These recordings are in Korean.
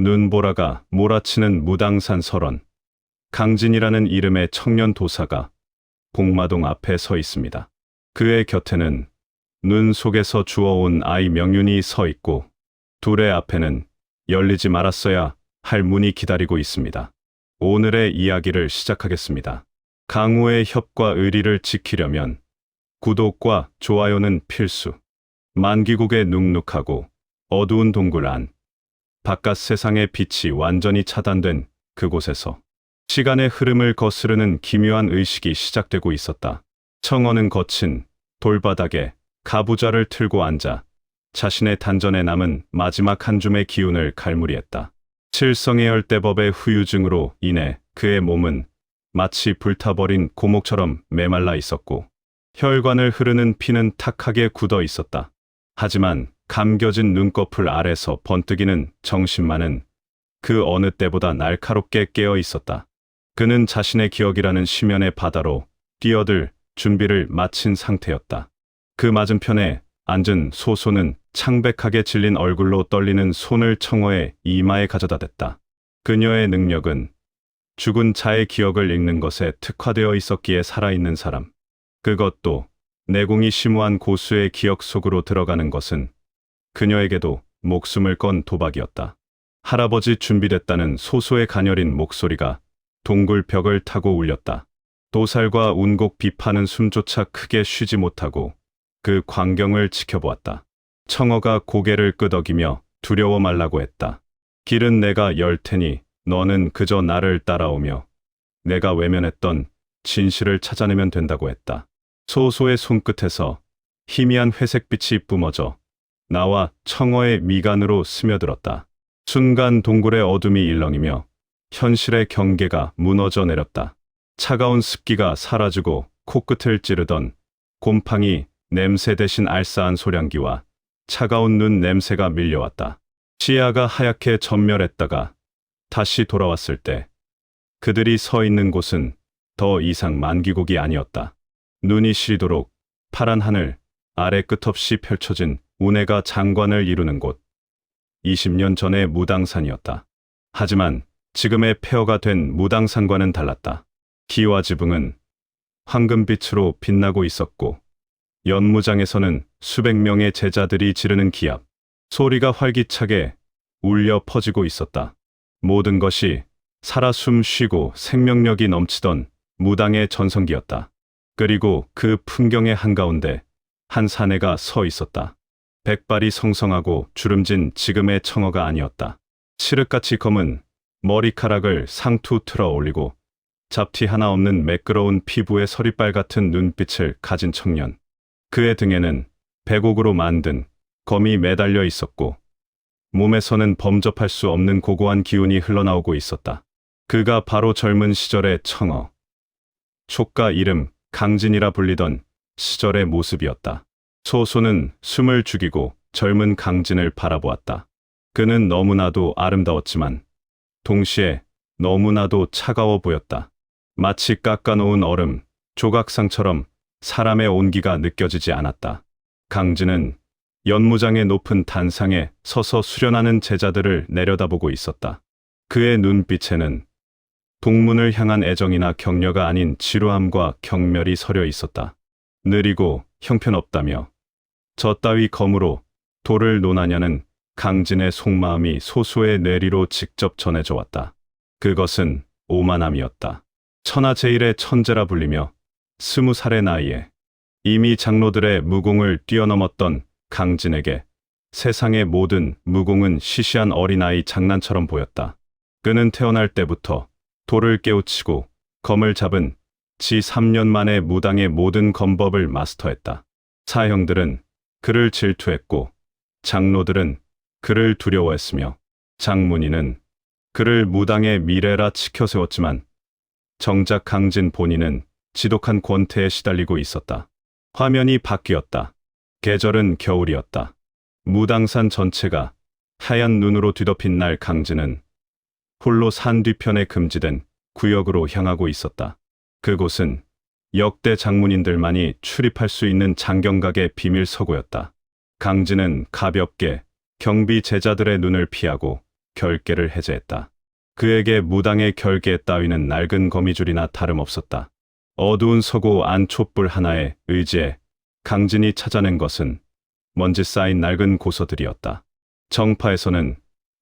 눈보라가 몰아치는 무당산 설원. 강진이라는 이름의 청년 도사가 복마동 앞에 서 있습니다. 그의 곁에는 눈 속에서 주워온 아이 명윤이 서 있고 둘의 앞에는 열리지 말았어야 할 문이 기다리고 있습니다. 오늘의 이야기를 시작하겠습니다. 강우의 협과 의리를 지키려면 구독과 좋아요는 필수. 만기국의 눅눅하고 어두운 동굴 안, 바깥 세상의 빛이 완전히 차단된 그곳에서 시간의 흐름을 거스르는 기묘한 의식이 시작되고 있었다. 청어는 거친 돌바닥에 가부좌를 틀고 앉아 자신의 단전에 남은 마지막 한 줌의 기운을 갈무리했다. 칠성의 열대법의 후유증으로 인해 그의 몸은 마치 불타버린 고목처럼 메말라 있었고 혈관을 흐르는 피는 탁하게 굳어 있었다. 하지만 감겨진 눈꺼풀 아래서 번뜩이는 정신만은 그 어느 때보다 날카롭게 깨어 있었다. 그는 자신의 기억이라는 심연의 바다로 뛰어들 준비를 마친 상태였다. 그 맞은편에 앉은 소소는 창백하게 질린 얼굴로 떨리는 손을 청어의 이마에 가져다 댔다. 그녀의 능력은 죽은 자의 기억을 읽는 것에 특화되어 있었기에 살아있는 사람, 그것도 내공이 심오한 고수의 기억 속으로 들어가는 것은 그녀에게도 목숨을 건 도박이었다. 할아버지 준비됐다는 소소의 가녀린 목소리가 동굴 벽을 타고 울렸다. 도살과 운곡 비파는 숨조차 크게 쉬지 못하고 그 광경을 지켜보았다. 청어가 고개를 끄덕이며 두려워 말라고 했다. 길은 내가 열 테니 너는 그저 나를 따라오며 내가 외면했던 진실을 찾아내면 된다고 했다. 소소의 손끝에서 희미한 회색빛이 뿜어져 나와 청어의 미간으로 스며들었다. 순간 동굴의 어둠이 일렁이며 현실의 경계가 무너져 내렸다. 차가운 습기가 사라지고 코끝을 찌르던 곰팡이 냄새 대신 알싸한 소량기와 차가운 눈 냄새가 밀려왔다. 시야가 하얗게 전멸했다가 다시 돌아왔을 때 그들이 서 있는 곳은 더 이상 만기국이 아니었다. 눈이 시리도록 파란 하늘 아래 끝없이 펼쳐진 운해가 장관을 이루는 곳. 20년 전의 무당산이었다. 하지만 지금의 폐허가 된 무당산과는 달랐다. 기와 지붕은 황금빛으로 빛나고 있었고 연무장에서는 수백 명의 제자들이 지르는 기합 소리가 활기차게 울려 퍼지고 있었다. 모든 것이 살아 숨 쉬고 생명력이 넘치던 무당의 전성기였다. 그리고 그 풍경의 한가운데 한 사내가 서 있었다. 백발이 성성하고 주름진 지금의 청어가 아니었다. 칠흑같이 검은 머리카락을 상투 틀어 올리고 잡티 하나 없는 매끄러운 피부에 서리빨 같은 눈빛을 가진 청년. 그의 등에는 백옥으로 만든 검이 매달려 있었고 몸에서는 범접할 수 없는 고고한 기운이 흘러나오고 있었다. 그가 바로 젊은 시절의 청어, 촉가 이름 강진이라 불리던 시절의 모습이었다. 소소는 숨을 죽이고 젊은 강진을 바라보았다. 그는 너무나도 아름다웠지만 동시에 너무나도 차가워 보였다. 마치 깎아놓은 얼음, 조각상처럼 사람의 온기가 느껴지지 않았다. 강진은 연무장의 높은 단상에 서서 수련하는 제자들을 내려다보고 있었다. 그의 눈빛에는 동문을 향한 애정이나 격려가 아닌 지루함과 경멸이 서려 있었다. 느리고 형편없다며 저 따위 검으로 돌을 논하냐는 강진의 속마음이 소소의 뇌리로 직접 전해져 왔다. 그것은 오만함이었다. 천하제일의 천재라 불리며 20살의 나이에 이미 장로들의 무공을 뛰어넘었던 강진에게 세상의 모든 무공은 시시한 어린아이 장난처럼 보였다. 그는 태어날 때부터 돌을 깨우치고 검을 잡은 지 3년 만에 무당의 모든 검법을 마스터했다. 사형들은 그를 질투했고 장로들은 그를 두려워했으며 장문인은 그를 무당의 미래라 치켜세웠지만 정작 강진 본인은 지독한 권태에 시달리고 있었다. 화면이 바뀌었다. 계절은 겨울이었다. 무당산 전체가 하얀 눈으로 뒤덮인 날 강진은 홀로 산 뒤편에 금지된 구역으로 향하고 있었다. 그곳은 역대 장문인들만이 출입할 수 있는 장경각의 비밀 서고였다. 강진은 가볍게 경비 제자들의 눈을 피하고 결계를 해제했다. 그에게 무당의 결계 따위는 낡은 거미줄이나 다름없었다. 어두운 서고 안 촛불 하나에 의지해 강진이 찾아낸 것은 먼지 쌓인 낡은 고서들이었다. 정파에서는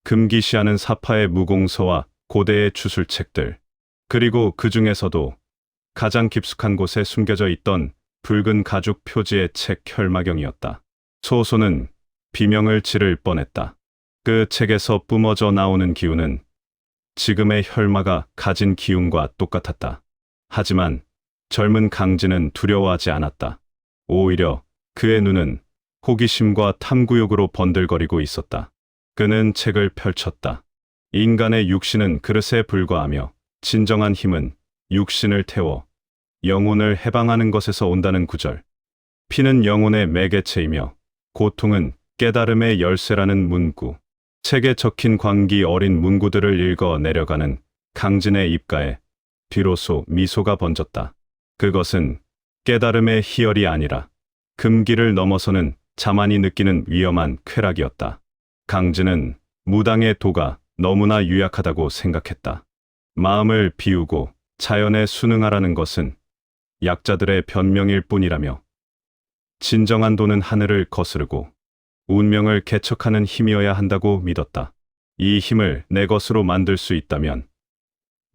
금기시하는 사파의 무공서와 고대의 주술책들, 그리고 그 중에서도 가장 깊숙한 곳에 숨겨져 있던 붉은 가죽 표지의 책 혈마경이었다. 소소는 비명을 지를 뻔했다. 그 책에서 뿜어져 나오는 기운은 지금의 혈마가 가진 기운과 똑같았다. 하지만 젊은 강진은 두려워하지 않았다. 오히려 그의 눈은 호기심과 탐구욕으로 번들거리고 있었다. 그는 책을 펼쳤다. 인간의 육신은 그릇에 불과하며 진정한 힘은 육신을 태워 영혼을 해방하는 것에서 온다는 구절. 피는 영혼의 매개체이며 고통은 깨달음의 열쇠라는 문구. 책에 적힌 광기 어린 문구들을 읽어 내려가는 강진의 입가에 비로소 미소가 번졌다. 그것은 깨달음의 희열이 아니라 금기를 넘어서는 자만이 느끼는 위험한 쾌락이었다. 강진은 무당의 도가 너무나 유약하다고 생각했다. 마음을 비우고 자연에 순응하라는 것은 약자들의 변명일 뿐이라며, 진정한 도는 하늘을 거스르고 운명을 개척하는 힘이어야 한다고 믿었다. 이 힘을 내 것으로 만들 수 있다면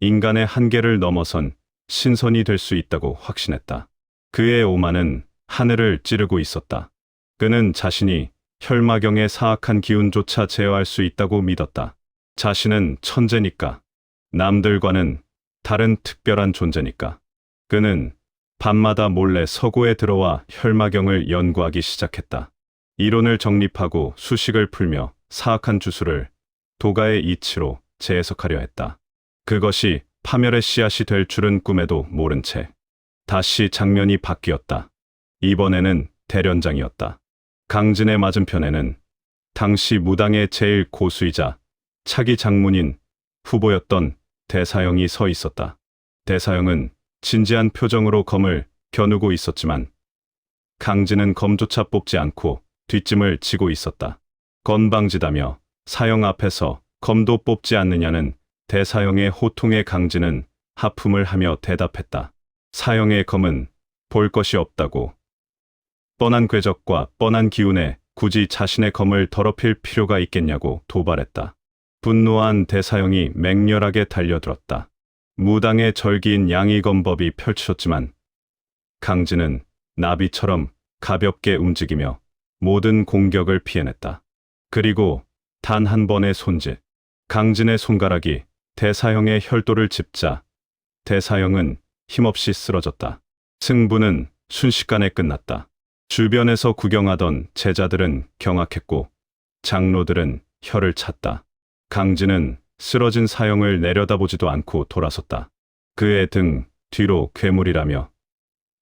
인간의 한계를 넘어선 신선이 될 수 있다고 확신했다. 그의 오만은 하늘을 찌르고 있었다. 그는 자신이 혈마경의 사악한 기운조차 제어할 수 있다고 믿었다. 자신은 천재니까, 남들과는 다른 특별한 존재니까. 그는 밤마다 몰래 서고에 들어와 혈마경을 연구하기 시작했다. 이론을 정립하고 수식을 풀며 사악한 주술을 도가의 이치로 재해석하려 했다. 그것이 파멸의 씨앗이 될 줄은 꿈에도 모른 채 다시 장면이 바뀌었다. 이번에는 대련장이었다. 강진의 맞은편에는 당시 무당의 제일 고수이자 차기 장문인 후보였던 대사형이 서 있었다. 대사형은 진지한 표정으로 검을 겨누고 있었지만 강진은 검조차 뽑지 않고 뒷짐을 지고 있었다. 건방지다며 사형 앞에서 검도 뽑지 않느냐는 대사형의 호통에 강진은 하품을 하며 대답했다. 사형의 검은 볼 것이 없다고. 뻔한 궤적과 뻔한 기운에 굳이 자신의 검을 더럽힐 필요가 있겠냐고 도발했다. 분노한 대사형이 맹렬하게 달려들었다. 무당의 절기인 양이검법이 펼쳐졌지만 강진은 나비처럼 가볍게 움직이며 모든 공격을 피해냈다. 그리고 단 한 번의 손짓, 강진의 손가락이 대사형의 혈도를 짚자 대사형은 힘없이 쓰러졌다. 승부는 순식간에 끝났다. 주변에서 구경하던 제자들은 경악했고 장로들은 혀를 찼다. 강진은 쓰러진 사형을 내려다보지도 않고 돌아섰다. 그의 등 뒤로 괴물이라며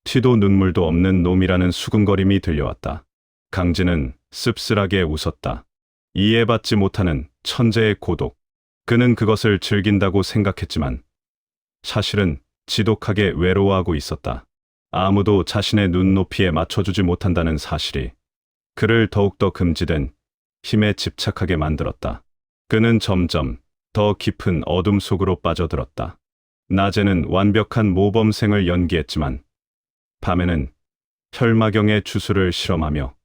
티도 눈물도 없는 놈이라는 수군거림이 들려왔다. 강진은 씁쓸하게 웃었다. 이해받지 못하는 천재의 고독. 그는 그것을 즐긴다고 생각했지만 사실은 지독하게 외로워하고 있었다. 아무도 자신의 눈높이에 맞춰주지 못한다는 사실이 그를 더욱더 금지된 힘에 집착하게 만들었다. 그는 점점 더 깊은 어둠 속으로 빠져들었다. 낮에는 완벽한 모범생을 연기했지만 밤에는 혈마경의 주술을 실험하며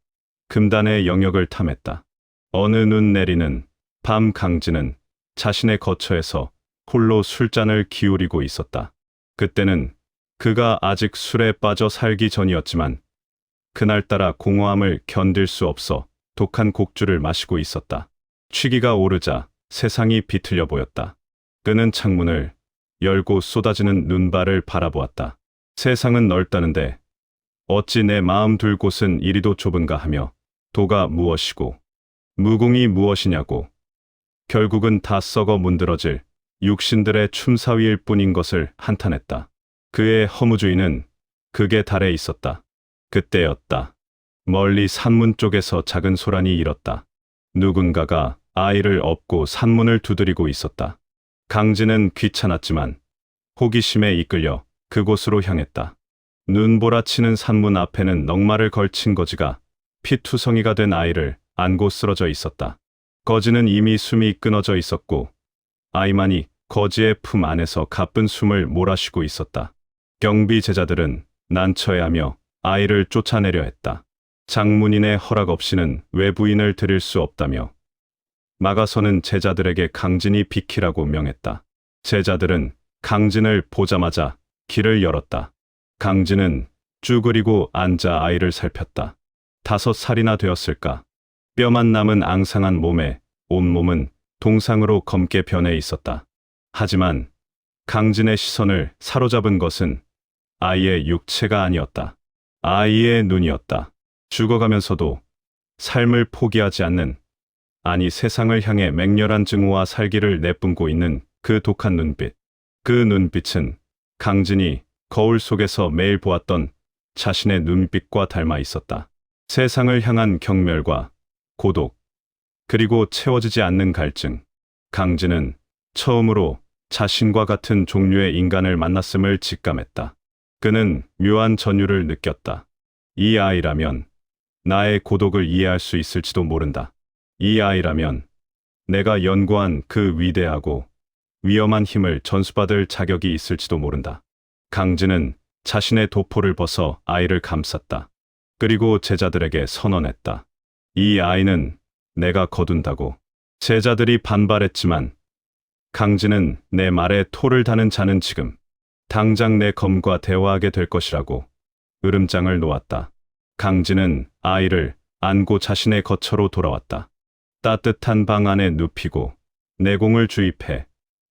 금단의 영역을 탐했다. 어느 눈 내리는 밤 강진은 자신의 거처에서 홀로 술잔을 기울이고 있었다. 그때는 그가 아직 술에 빠져 살기 전이었지만 그날따라 공허함을 견딜 수 없어 독한 곡주를 마시고 있었다. 취기가 오르자 세상이 비틀려 보였다. 그는 창문을 열고 쏟아지는 눈발을 바라보았다. 세상은 넓다는데 어찌 내 마음 둘 곳은 이리도 좁은가 하며 도가 무엇이고 무궁이 무엇이냐고, 결국은 다 썩어 문드러질 육신들의 춤사위일 뿐인 것을 한탄했다. 그의 허무주의는 극에 달해 있었다. 그때였다. 멀리 산문 쪽에서 작은 소란이 일었다. 누군가가 아이를 업고 산문을 두드리고 있었다. 강진은 귀찮았지만 호기심에 이끌려 그곳으로 향했다. 눈보라치는 산문 앞에는 넉마를 걸친 거지가 피투성이가 된 아이를 안고 쓰러져 있었다. 거지는 이미 숨이 끊어져 있었고 아이만이 거지의 품 안에서 가쁜 숨을 몰아쉬고 있었다. 경비 제자들은 난처해하며 아이를 쫓아내려 했다. 장문인의 허락 없이는 외부인을 들일 수 없다며 마가서는 제자들에게 강진이 비키라고 명했다. 제자들은 강진을 보자마자 길을 열었다. 강진은 쭈그리고 앉아 아이를 살폈다. 5살이나 되었을까? 뼈만 남은 앙상한 몸에 온몸은 동상으로 검게 변해 있었다. 하지만 강진의 시선을 사로잡은 것은 아이의 육체가 아니었다. 아이의 눈이었다. 죽어가면서도 삶을 포기하지 않는, 아니 세상을 향해 맹렬한 증오와 살기를 내뿜고 있는 그 독한 눈빛. 그 눈빛은 강진이 거울 속에서 매일 보았던 자신의 눈빛과 닮아 있었다. 세상을 향한 경멸과 고독, 그리고 채워지지 않는 갈증. 강진은 처음으로 자신과 같은 종류의 인간을 만났음을 직감했다. 그는 묘한 전율을 느꼈다. 이 아이라면 나의 고독을 이해할 수 있을지도 모른다. 이 아이라면 내가 연구한 그 위대하고 위험한 힘을 전수받을 자격이 있을지도 모른다. 강진은 자신의 도포를 벗어 아이를 감쌌다. 그리고 제자들에게 선언했다. 이 아이는 내가 거둔다고. 제자들이 반발했지만 강진은 내 말에 토를 다는 자는 지금 당장 내 검과 대화하게 될 것이라고 으름장을 놓았다. 강진은 아이를 안고 자신의 거처로 돌아왔다. 따뜻한 방 안에 눕히고 내공을 주입해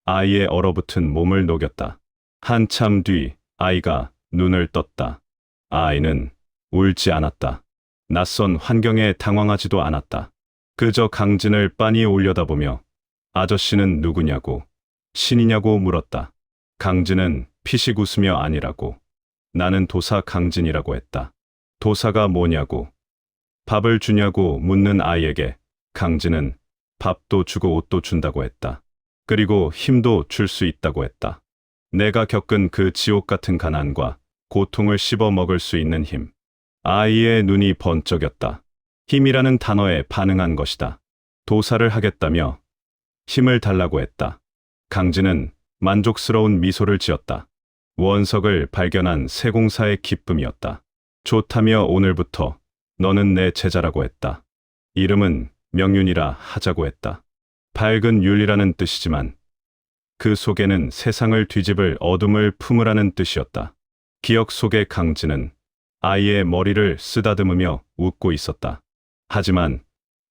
아이의 얼어붙은 몸을 녹였다. 한참 뒤 아이가 눈을 떴다. 아이는 울지 않았다. 낯선 환경에 당황하지도 않았다. 그저 강진을 빤히 올려다보며 아저씨는 누구냐고, 신이냐고 물었다. 강진은 피식 웃으며 아니라고. 나는 도사 강진이라고 했다. 도사가 뭐냐고. 밥을 주냐고 묻는 아이에게 강진은 밥도 주고 옷도 준다고 했다. 그리고 힘도 줄 수 있다고 했다. 내가 겪은 그 지옥 같은 가난과 고통을 씹어 먹을 수 있는 힘. 아이의 눈이 번쩍였다. 힘이라는 단어에 반응한 것이다. 도사를 하겠다며 힘을 달라고 했다. 강진은 만족스러운 미소를 지었다. 원석을 발견한 세공사의 기쁨이었다. 좋다며 오늘부터 너는 내 제자라고 했다. 이름은 명윤이라 하자고 했다. 밝은 윤이라는 뜻이지만 그 속에는 세상을 뒤집을 어둠을 품으라는 뜻이었다. 기억 속의 강진은 아이의 머리를 쓰다듬으며 웃고 있었다. 하지만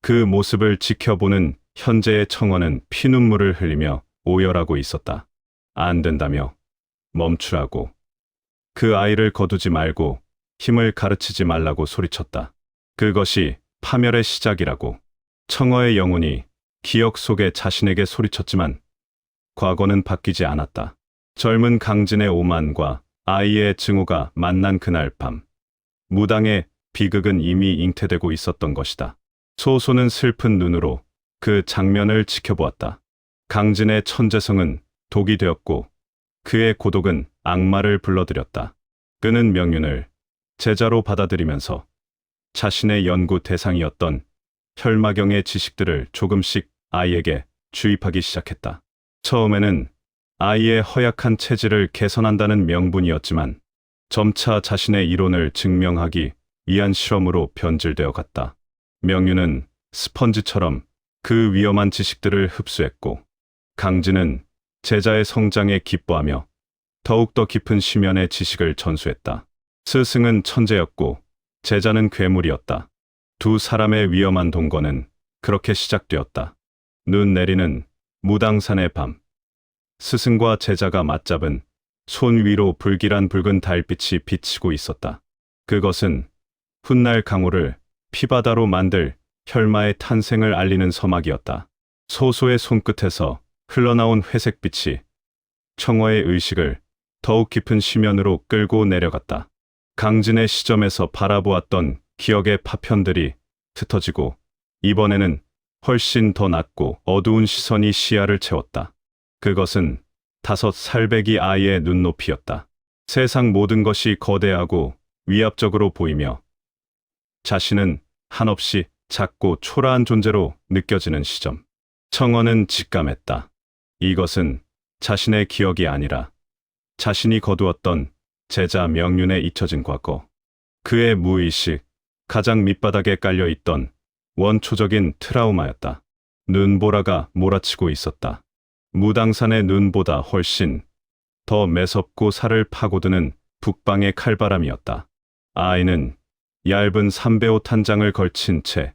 그 모습을 지켜보는 현재의 청원은 피눈물을 흘리며 오열하고 있었다. 안 된다며 멈추라고. 그 아이를 거두지 말고 힘을 가르치지 말라고 소리쳤다. 그것이 파멸의 시작이라고. 청어의 영혼이 기억 속에 자신에게 소리쳤지만 과거는 바뀌지 않았다. 젊은 강진의 오만과 아이의 증오가 만난 그날 밤, 무당의 비극은 이미 잉태되고 있었던 것이다. 소소는 슬픈 눈으로 그 장면을 지켜보았다. 강진의 천재성은 독이 되었고 그의 고독은 악마를 불러들였다. 그는 명윤을 제자로 받아들이면서 자신의 연구 대상이었던 혈마경의 지식들을 조금씩 아이에게 주입하기 시작했다. 처음에는 아이의 허약한 체질을 개선한다는 명분이었지만 점차 자신의 이론을 증명하기 위한 실험으로 변질되어 갔다. 명윤은 스펀지처럼 그 위험한 지식들을 흡수했고 강진은 제자의 성장에 기뻐하며 더욱더 깊은 심연의 지식을 전수했다. 스승은 천재였고 제자는 괴물이었다. 두 사람의 위험한 동거는 그렇게 시작되었다. 눈 내리는 무당산의 밤, 스승과 제자가 맞잡은 손 위로 불길한 붉은 달빛이 비치고 있었다. 그것은 훗날 강호를 피바다로 만들 혈마의 탄생을 알리는 서막이었다. 소소의 손끝에서 흘러나온 회색빛이 청어의 의식을 더욱 깊은 심연으로 끌고 내려갔다. 강진의 시점에서 바라보았던 기억의 파편들이 흩어지고 이번에는 훨씬 더 낮고 어두운 시선이 시야를 채웠다. 그것은 5살배기 아이의 눈높이였다. 세상 모든 것이 거대하고 위압적으로 보이며 자신은 한없이 작고 초라한 존재로 느껴지는 시점. 청원은 직감했다. 이것은 자신의 기억이 아니라 자신이 거두었던 제자 명륜의 잊혀진 과거. 그의 무의식, 가장 밑바닥에 깔려있던 원초적인 트라우마였다. 눈보라가 몰아치고 있었다. 무당산의 눈보다 훨씬 더 매섭고 살을 파고드는 북방의 칼바람이었다. 아이는 얇은 삼배옷 한 장을 걸친 채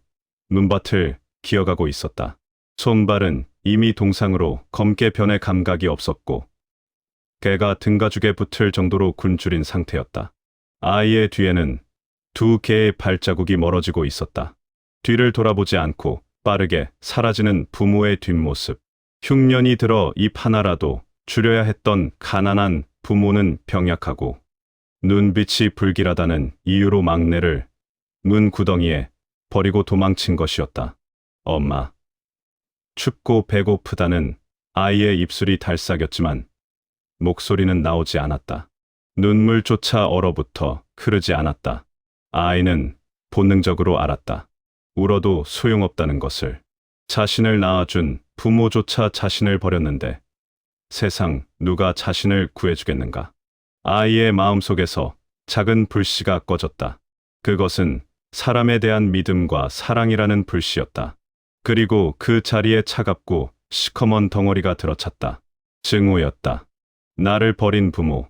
눈밭을 기어가고 있었다. 손발은 이미 동상으로 검게 변해 감각이 없었고 개가 등가죽에 붙을 정도로 굶주린 상태였다. 아이의 뒤에는 두 개의 발자국이 멀어지고 있었다. 뒤를 돌아보지 않고 빠르게 사라지는 부모의 뒷모습. 흉년이 들어 입 하나라도 줄여야 했던 가난한 부모는 병약하고 눈빛이 불길하다는 이유로 막내를 문 구덩이에 버리고 도망친 것이었다. 엄마. 춥고 배고프다는 아이의 입술이 달싹였지만 목소리는 나오지 않았다. 눈물조차 얼어붙어 흐르지 않았다. 아이는 본능적으로 알았다. 울어도 소용없다는 것을. 자신을 낳아준 부모조차 자신을 버렸는데 세상 누가 자신을 구해주겠는가. 아이의 마음속에서 작은 불씨가 꺼졌다. 그것은 사람에 대한 믿음과 사랑이라는 불씨였다. 그리고 그 자리에 차갑고 시커먼 덩어리가 들어찼다. 증오였다. 나를 버린 부모,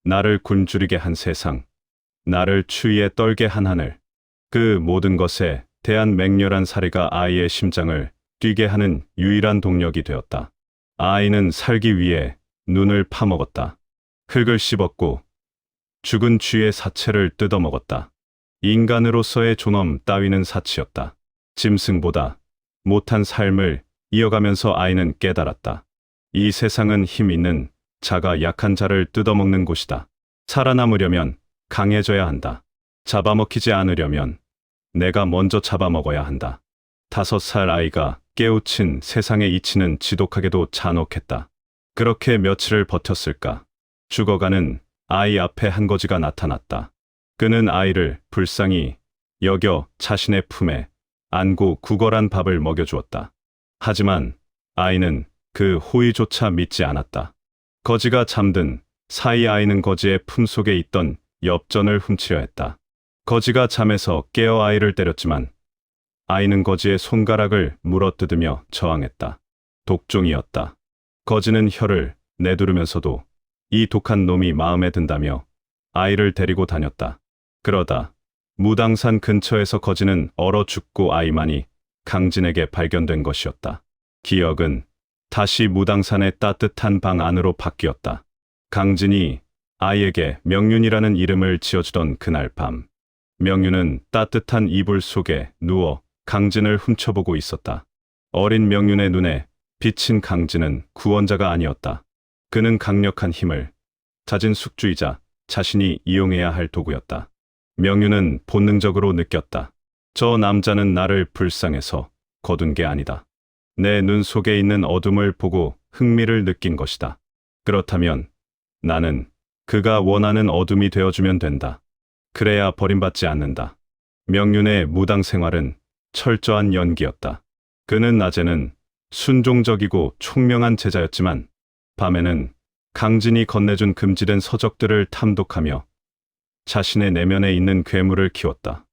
나를 굶주리게 한 세상, 나를 추위에 떨게 한 하늘. 그 모든 것에 대한 맹렬한 살해가 아이의 심장을 뛰게 하는 유일한 동력이 되었다. 아이는 살기 위해 눈을 파먹었다. 흙을 씹었고 죽은 쥐의 사체를 뜯어먹었다. 인간으로서의 존엄 따위는 사치였다. 짐승보다 못한 삶을 이어가면서 아이는 깨달았다. 이 세상은 힘 있는 자가 약한 자를 뜯어먹는 곳이다. 살아남으려면 강해져야 한다. 잡아먹히지 않으려면 내가 먼저 잡아먹어야 한다. 5살 아이가 깨우친 세상의 이치는 지독하게도 잔혹했다. 그렇게 며칠을 버텼을까? 죽어가는 아이 앞에 한 거지가 나타났다. 그는 아이를 불쌍히 여겨 자신의 품에 안고 구걸한 밥을 먹여주었다. 하지만 아이는 그 호의조차 믿지 않았다. 거지가 잠든 사이 아이는 거지의 품속에 있던 엽전을 훔치려 했다. 거지가 잠에서 깨어 아이를 때렸지만 아이는 거지의 손가락을 물어뜯으며 저항했다. 독종이었다. 거지는 혀를 내두르면서도 이 독한 놈이 마음에 든다며 아이를 데리고 다녔다. 그러다 무당산 근처에서 거지는 얼어 죽고 아이만이 강진에게 발견된 것이었다. 기억은 다시 무당산의 따뜻한 방 안으로 바뀌었다. 강진이 아이에게 명륜이라는 이름을 지어주던 그날 밤, 명륜은 따뜻한 이불 속에 누워 강진을 훔쳐보고 있었다. 어린 명륜의 눈에 비친 강진은 구원자가 아니었다. 그는 강력한 힘을 가진 숙주이자 자신이 이용해야 할 도구였다. 명륜은 본능적으로 느꼈다. 저 남자는 나를 불쌍해서 거둔 게 아니다. 내 눈 속에 있는 어둠을 보고 흥미를 느낀 것이다. 그렇다면 나는 그가 원하는 어둠이 되어주면 된다. 그래야 버림받지 않는다. 명륜의 무당 생활은 철저한 연기였다. 그는 낮에는 순종적이고 총명한 제자였지만 밤에는 강진이 건네준 금지된 서적들을 탐독하며 자신의 내면에 있는 괴물을 키웠다.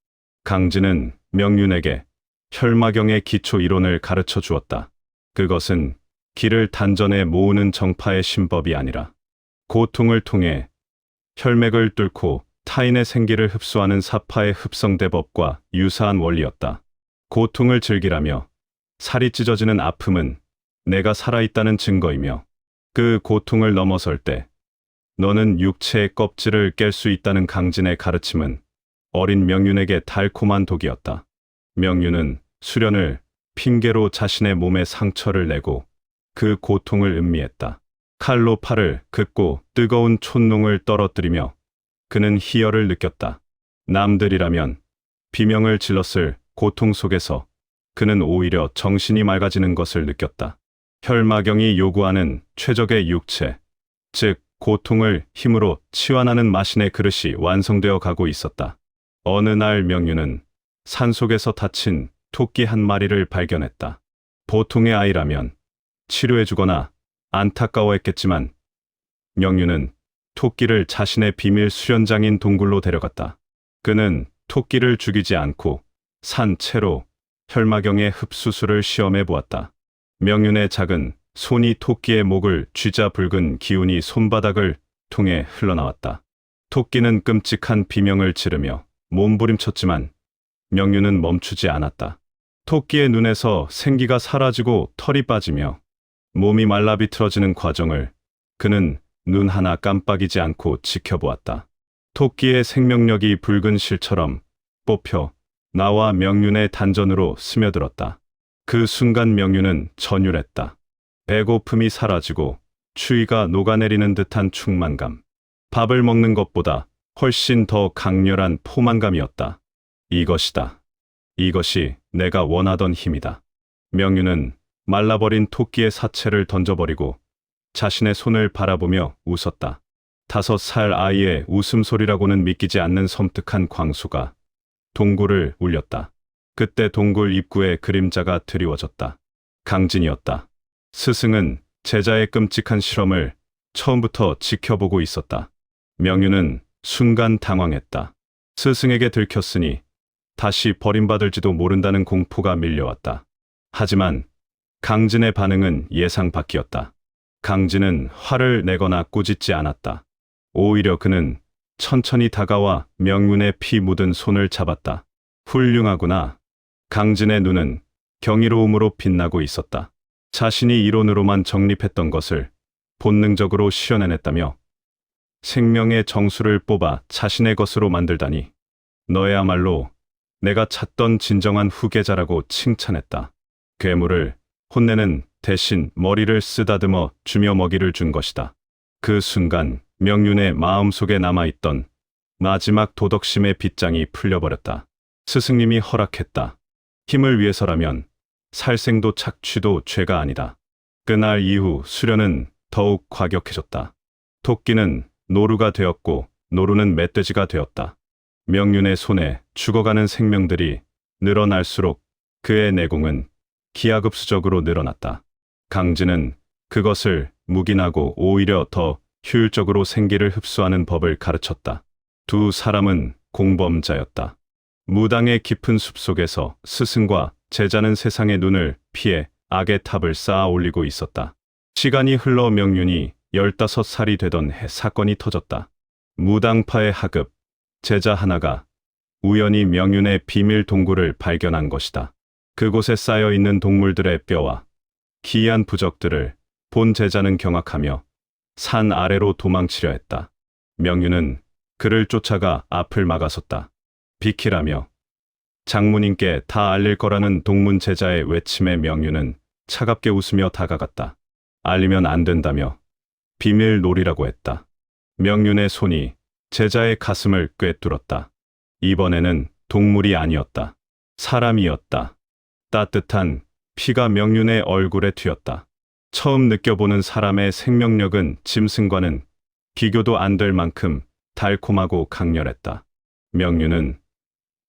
강진은 명륜에게 혈마경의 기초 이론을 가르쳐 주었다. 그것은 기를 단전에 모으는 정파의 신법이 아니라 고통을 통해 혈맥을 뚫고 타인의 생기를 흡수하는 사파의 흡성대법과 유사한 원리였다. 고통을 즐기라며 살이 찢어지는 아픔은 내가 살아있다는 증거이며 그 고통을 넘어설 때 너는 육체의 껍질을 깰 수 있다는 강진의 가르침은 어린 명륜에게 달콤한 독이었다. 명륜은 수련을 핑계로 자신의 몸에 상처를 내고 그 고통을 음미했다. 칼로 팔을 긋고 뜨거운 촛농을 떨어뜨리며 그는 희열을 느꼈다. 남들이라면 비명을 질렀을 고통 속에서 그는 오히려 정신이 맑아지는 것을 느꼈다. 혈마경이 요구하는 최적의 육체, 즉 고통을 힘으로 치환하는 마신의 그릇이 완성되어 가고 있었다. 어느 날 명륜은 산속에서 다친 토끼 한 마리를 발견했다. 보통의 아이라면 치료해주거나 안타까워했겠지만 명륜은 토끼를 자신의 비밀 수련장인 동굴로 데려갔다. 그는 토끼를 죽이지 않고 산 채로 혈마경의 흡수술을 시험해 보았다. 명륜의 작은 손이 토끼의 목을 쥐자 붉은 기운이 손바닥을 통해 흘러나왔다. 토끼는 끔찍한 비명을 지르며 몸부림쳤지만 명륜은 멈추지 않았다. 토끼의 눈에서 생기가 사라지고 털이 빠지며 몸이 말라 비틀어지는 과정을 그는 눈 하나 깜빡이지 않고 지켜보았다. 토끼의 생명력이 붉은 실처럼 뽑혀 나와 명륜의 단전으로 스며들었다. 그 순간 명륜은 전율했다. 배고픔이 사라지고 추위가 녹아내리는 듯한 충만감. 밥을 먹는 것보다 훨씬 더 강렬한 포만감이었다. 이것이다. 이것이 내가 원하던 힘이다. 명륜은 말라버린 토끼의 사체를 던져버리고 자신의 손을 바라보며 웃었다. 5살 아이의 웃음소리라고는 믿기지 않는 섬뜩한 광수가 동굴을 울렸다. 그때 동굴 입구에 그림자가 드리워졌다. 강진이었다. 스승은 제자의 끔찍한 실험을 처음부터 지켜보고 있었다. 명륜은 순간 당황했다. 스승에게 들켰으니 다시 버림받을지도 모른다는 공포가 밀려왔다. 하지만 강진의 반응은 예상 밖이었다. 강진은 화를 내거나 꾸짖지 않았다. 오히려 그는 천천히 다가와 명륜의 피 묻은 손을 잡았다. 훌륭하구나. 강진의 눈은 경이로움으로 빛나고 있었다. 자신이 이론으로만 정립했던 것을 본능적으로 실현해냈다며 생명의 정수를 뽑아 자신의 것으로 만들다니 너야말로 내가 찾던 진정한 후계자라고 칭찬했다. 괴물을 혼내는 대신 머리를 쓰다듬어 주며 먹이를 준 것이다. 그 순간 명륜의 마음속에 남아있던 마지막 도덕심의 빗장이 풀려버렸다. 스승님이 허락했다. 힘을 위해서라면 살생도 착취도 죄가 아니다. 그날 이후 수련은 더욱 과격해졌다. 토끼는 노루가 되었고 노루는 멧돼지가 되었다. 명륜의 손에 죽어가는 생명들이 늘어날수록 그의 내공은 기하급수적으로 늘어났다. 강진은 그것을 묵인하고 오히려 더 효율적으로 생기를 흡수하는 법을 가르쳤다. 두 사람은 공범자였다. 무당의 깊은 숲속에서 스승과 제자는 세상의 눈을 피해 악의 탑을 쌓아 올리고 있었다. 시간이 흘러 명륜이 15살이 되던 해 사건이 터졌다. 무당파의 하급, 제자 하나가 우연히 명륜의 비밀 동굴을 발견한 것이다. 그곳에 쌓여있는 동물들의 뼈와 기이한 부적들을 본 제자는 경악하며 산 아래로 도망치려 했다. 명륜은 그를 쫓아가 앞을 막아섰다. 비키라며 장모님께 다 알릴 거라는 동문 제자의 외침에 명륜은 차갑게 웃으며 다가갔다. 알리면 안 된다며 비밀 놀이라고 했다. 명륜의 손이 제자의 가슴을 꿰뚫었다. 이번에는 동물이 아니었다. 사람이었다. 따뜻한 피가 명륜의 얼굴에 튀었다. 처음 느껴보는 사람의 생명력은 짐승과는 비교도 안 될 만큼 달콤하고 강렬했다. 명륜은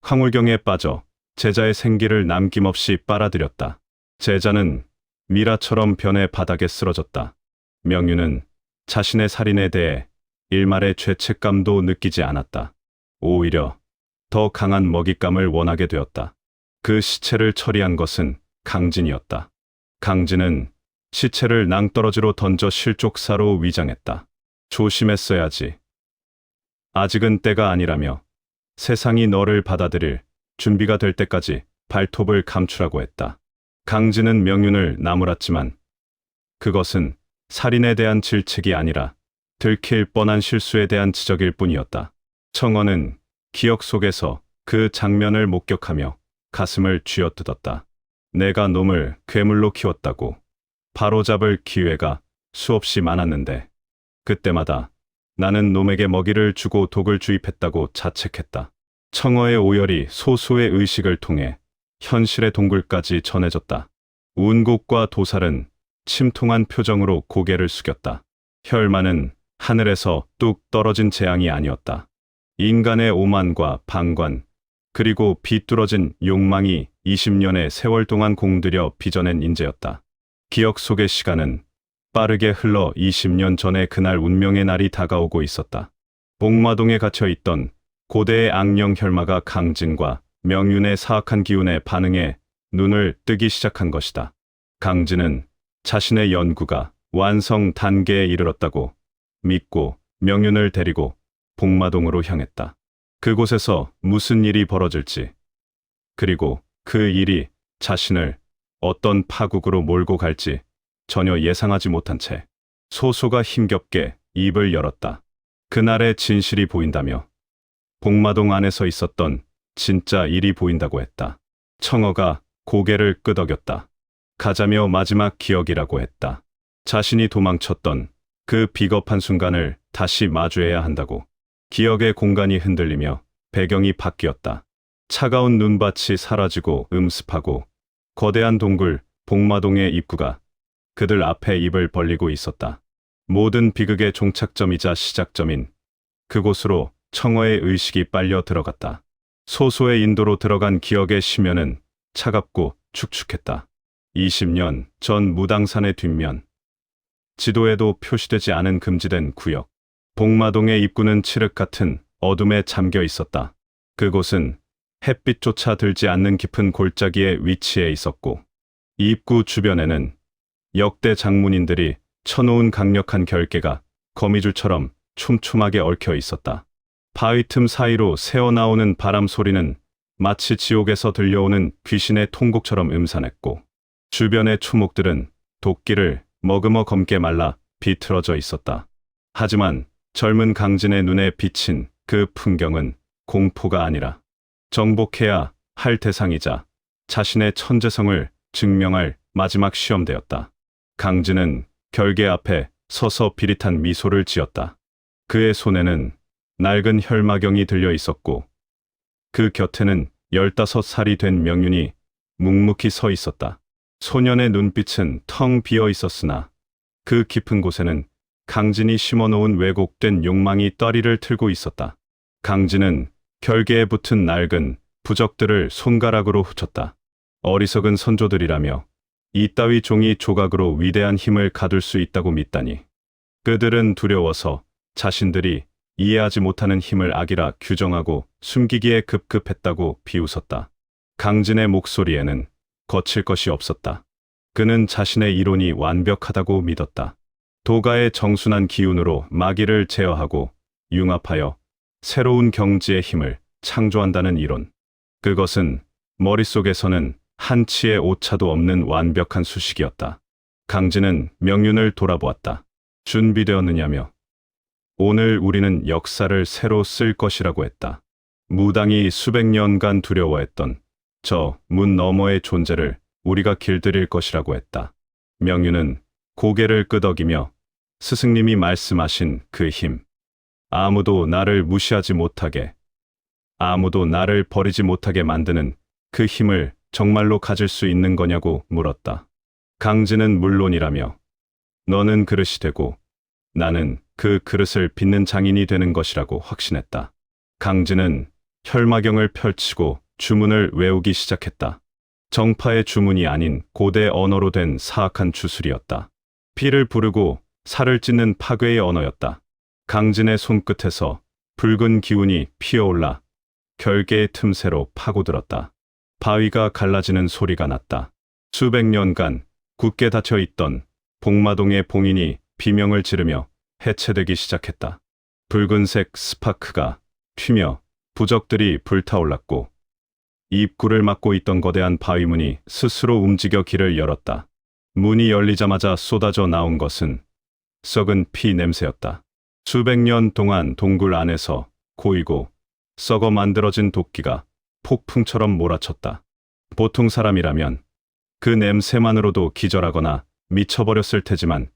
황홀경에 빠져 제자의 생기를 남김없이 빨아들였다. 제자는 미라처럼 변해 바닥에 쓰러졌다. 명륜은 자신의 살인에 대해 일말의 죄책감도 느끼지 않았다. 오히려 더 강한 먹잇감을 원하게 되었다. 그 시체를 처리한 것은 강진이었다. 강진은 시체를 낭떠러지로 던져 실족사로 위장했다. 조심했어야지. 아직은 때가 아니라며 세상이 너를 받아들일 준비가 될 때까지 발톱을 감추라고 했다. 강진은 명륜을 나무랐지만 그것은 살인에 대한 질책이 아니라 들킬 뻔한 실수에 대한 지적일 뿐이었다. 청원은 기억 속에서 그 장면을 목격하며 가슴을 쥐어뜯었다. 내가 놈을 괴물로 키웠다고 바로잡을 기회가 수없이 많았는데 그때마다 나는 놈에게 먹이를 주고 독을 주입했다고 자책했다. 청어의 오열이 소수의 의식을 통해 현실의 동굴까지 전해졌다. 운곡과 도살은 침통한 표정으로 고개를 숙였다. 혈마는 하늘에서 뚝 떨어진 재앙이 아니었다. 인간의 오만과 방관, 그리고 비뚤어진 욕망이 20년의 세월 동안 공들여 빚어낸 인재였다. 기억 속의 시간은 빠르게 흘러 20년 전의 그날 운명의 날이 다가오고 있었다. 복마동에 갇혀 있던 고대의 악령 혈마가 강진과 명윤의 사악한 기운에 반응해 눈을 뜨기 시작한 것이다. 강진은 자신의 연구가 완성 단계에 이르렀다고 믿고 명윤을 데리고 복마동으로 향했다. 그곳에서 무슨 일이 벌어질지, 그리고 그 일이 자신을 어떤 파국으로 몰고 갈지 전혀 예상하지 못한 채 소소가 힘겹게 입을 열었다. 그날의 진실이 보인다며 복마동 안에서 있었던 진짜 일이 보인다고 했다. 청어가 고개를 끄덕였다. 가자며 마지막 기억이라고 했다. 자신이 도망쳤던 그 비겁한 순간을 다시 마주해야 한다고. 기억의 공간이 흔들리며 배경이 바뀌었다. 차가운 눈밭이 사라지고 음습하고 거대한 동굴 복마동의 입구가 그들 앞에 입을 벌리고 있었다. 모든 비극의 종착점이자 시작점인 그곳으로 청어의 의식이 빨려 들어갔다. 소소의 인도로 들어간 기억의 심연은 차갑고 축축했다. 20년 전 무당산의 뒷면, 지도에도 표시되지 않은 금지된 구역. 복마동의 입구는 칠흑 같은 어둠에 잠겨 있었다. 그곳은 햇빛조차 들지 않는 깊은 골짜기에 위치해 있었고, 이 입구 주변에는 역대 장문인들이 쳐놓은 강력한 결계가 거미줄처럼 촘촘하게 얽혀 있었다. 바위 틈 사이로 새어나오는 바람 소리는 마치 지옥에서 들려오는 귀신의 통곡처럼 음산했고, 주변의 초목들은 도끼를 머금어 검게 말라 비틀어져 있었다. 하지만 젊은 강진의 눈에 비친 그 풍경은 공포가 아니라 정복해야 할 대상이자 자신의 천재성을 증명할 마지막 시험대였다. 강진은 결계 앞에 서서 비릿한 미소를 지었다. 그의 손에는 낡은 혈마경이 들려 있었고 그 곁에는 15살이 된 명윤이 묵묵히 서 있었다. 소년의 눈빛은 텅 비어 있었으나 그 깊은 곳에는 강진이 심어놓은 왜곡된 욕망이 떠리를 틀고 있었다. 강진은 결계에 붙은 낡은 부적들을 손가락으로 훑었다. 어리석은 선조들이라며 이따위 종이 조각으로 위대한 힘을 가둘 수 있다고 믿다니. 그들은 두려워서 자신들이 이해하지 못하는 힘을 악이라 규정하고 숨기기에 급급했다고 비웃었다. 강진의 목소리에는 거칠 것이 없었다. 그는 자신의 이론이 완벽하다고 믿었다. 도가의 정순한 기운으로 마귀를 제어하고 융합하여 새로운 경지의 힘을 창조한다는 이론. 그것은 머릿속에서는 한치의 오차도 없는 완벽한 수식이었다. 강진은 명윤을 돌아보았다. 준비되었느냐며 오늘 우리는 역사를 새로 쓸 것이라고 했다. 무당이 수백 년간 두려워했던 저 문 너머의 존재를 우리가 길들일 것이라고 했다. 명윤은 고개를 끄덕이며 스승님이 말씀하신 그 힘, 아무도 나를 무시하지 못하게, 아무도 나를 버리지 못하게 만드는 그 힘을 정말로 가질 수 있는 거냐고 물었다. 강진은 물론이라며 너는 그릇이 되고 나는 그 그릇을 빚는 장인이 되는 것이라고 확신했다. 강진은 혈마경을 펼치고 주문을 외우기 시작했다. 정파의 주문이 아닌 고대 언어로 된 사악한 주술이었다. 피를 부르고 살을 찢는 파괴의 언어였다. 강진의 손끝에서 붉은 기운이 피어올라 결계의 틈새로 파고들었다. 바위가 갈라지는 소리가 났다. 수백 년간 굳게 닫혀 있던 복마동의 봉인이 비명을 지르며 해체되기 시작했다. 붉은색 스파크가 튀며 부적들이 불타올랐고 입구를 막고 있던 거대한 바위문이 스스로 움직여 길을 열었다. 문이 열리자마자 쏟아져 나온 것은 썩은 피 냄새였다. 수백 년 동안 동굴 안에서 고이고 썩어 만들어진 도끼가 폭풍처럼 몰아쳤다. 보통 사람이라면 그 냄새만으로도 기절하거나 미쳐버렸을 테지만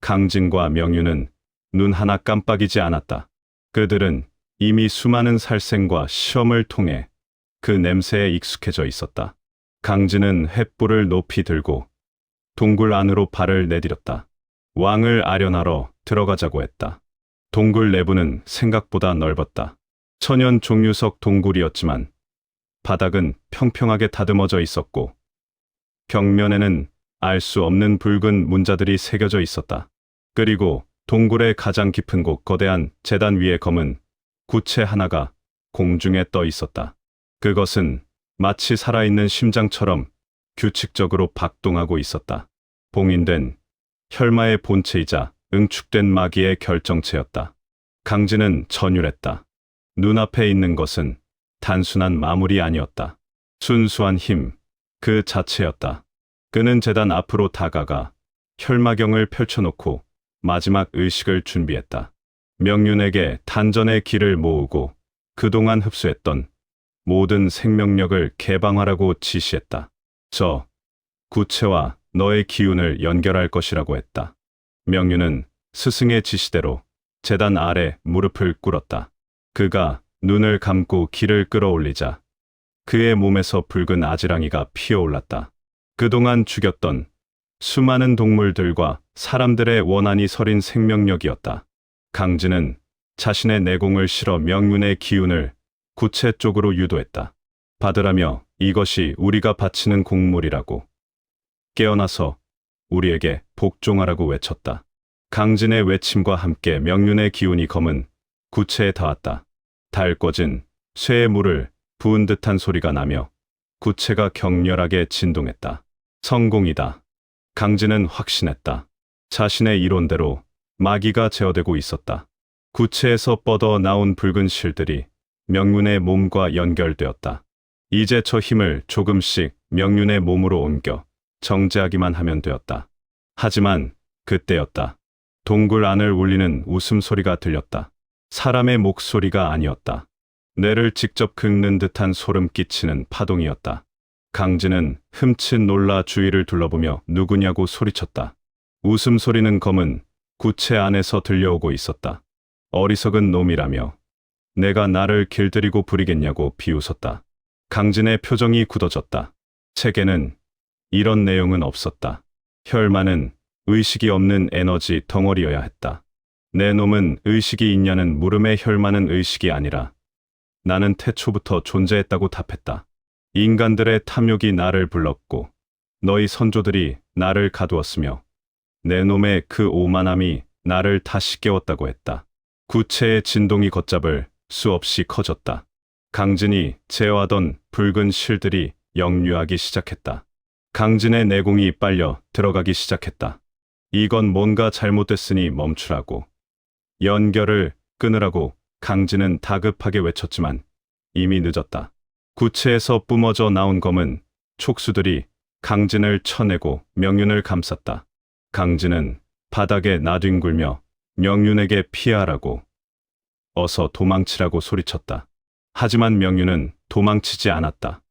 강진과 명윤은 눈 하나 깜빡이지 않았다. 그들은 이미 수많은 살생과 시험을 통해 그 냄새에 익숙해져 있었다. 강진은 횃불을 높이 들고 동굴 안으로 발을 내디뎠다. 왕을 아련하러 들어가자고 했다. 동굴 내부는 생각보다 넓었다. 천연 종류석 동굴이었지만 바닥은 평평하게 다듬어져 있었고 벽면에는 알 수 없는 붉은 문자들이 새겨져 있었다. 그리고 동굴의 가장 깊은 곳 거대한 제단 위에 검은 구체 하나가 공중에 떠 있었다. 그것은 마치 살아있는 심장처럼 규칙적으로 박동하고 있었다. 봉인된 혈마의 본체이자 응축된 마기의 결정체였다. 강진은 전율했다. 눈앞에 있는 것은 단순한 마물이 아니었다. 순수한 힘, 그 자체였다. 그는 제단 앞으로 다가가 혈마경을 펼쳐놓고 마지막 의식을 준비했다. 명륜에게 단전의 길을 모으고 그동안 흡수했던 모든 생명력을 개방하라고 지시했다. 저 구체와 너의 기운을 연결할 것이라고 했다. 명륜은 스승의 지시대로 제단 아래 무릎을 꿇었다. 그가 눈을 감고 기를 끌어올리자 그의 몸에서 붉은 아지랑이가 피어올랐다. 그동안 죽였던 수많은 동물들과 사람들의 원한이 서린 생명력이었다. 강진은 자신의 내공을 실어 명륜의 기운을 구체 쪽으로 유도했다. 받으라며 이것이 우리가 바치는 곡물이라고. 깨어나서 우리에게 복종하라고 외쳤다. 강진의 외침과 함께 명륜의 기운이 검은 구체에 닿았다. 달 꺼진 쇠의 물을 부은 듯한 소리가 나며 구체가 격렬하게 진동했다. 성공이다. 강진은 확신했다. 자신의 이론대로 마기가 제어되고 있었다. 구체에서 뻗어 나온 붉은 실들이 명륜의 몸과 연결되었다. 이제 저 힘을 조금씩 명륜의 몸으로 옮겨 정제하기만 하면 되었다. 하지만 그때였다. 동굴 안을 울리는 웃음소리가 들렸다. 사람의 목소리가 아니었다. 뇌를 직접 긁는 듯한 소름 끼치는 파동이었다. 강진은 흠칫 놀라 주위를 둘러보며 누구냐고 소리쳤다. 웃음소리는 검은 구체 안에서 들려오고 있었다. 어리석은 놈이라며 내가 나를 길들이고 부리겠냐고 비웃었다. 강진의 표정이 굳어졌다. 책에는 이런 내용은 없었다. 혈마는 의식이 없는 에너지 덩어리여야 했다. 내 놈은 의식이 있냐는 물음에 혈마는 의식이 아니라 나는 태초부터 존재했다고 답했다. 인간들의 탐욕이 나를 불렀고 너희 선조들이 나를 가두었으며 내 놈의 그 오만함이 나를 다시 깨웠다고 했다. 구체의 진동이 걷잡을 수 없이 커졌다. 강진이 제어하던 붉은 실들이 역류하기 시작했다. 강진의 내공이 빨려 들어가기 시작했다. 이건 뭔가 잘못됐으니 멈추라고. 연결을 끊으라고 강진은 다급하게 외쳤지만 이미 늦었다. 구체에서 뿜어져 나온 검은 촉수들이 강진을 쳐내고 명륜을 감쌌다. 강진은 바닥에 나뒹굴며 명륜에게 피하라고, 어서 도망치라고 소리쳤다. 하지만 명륜은 도망치지 않았다.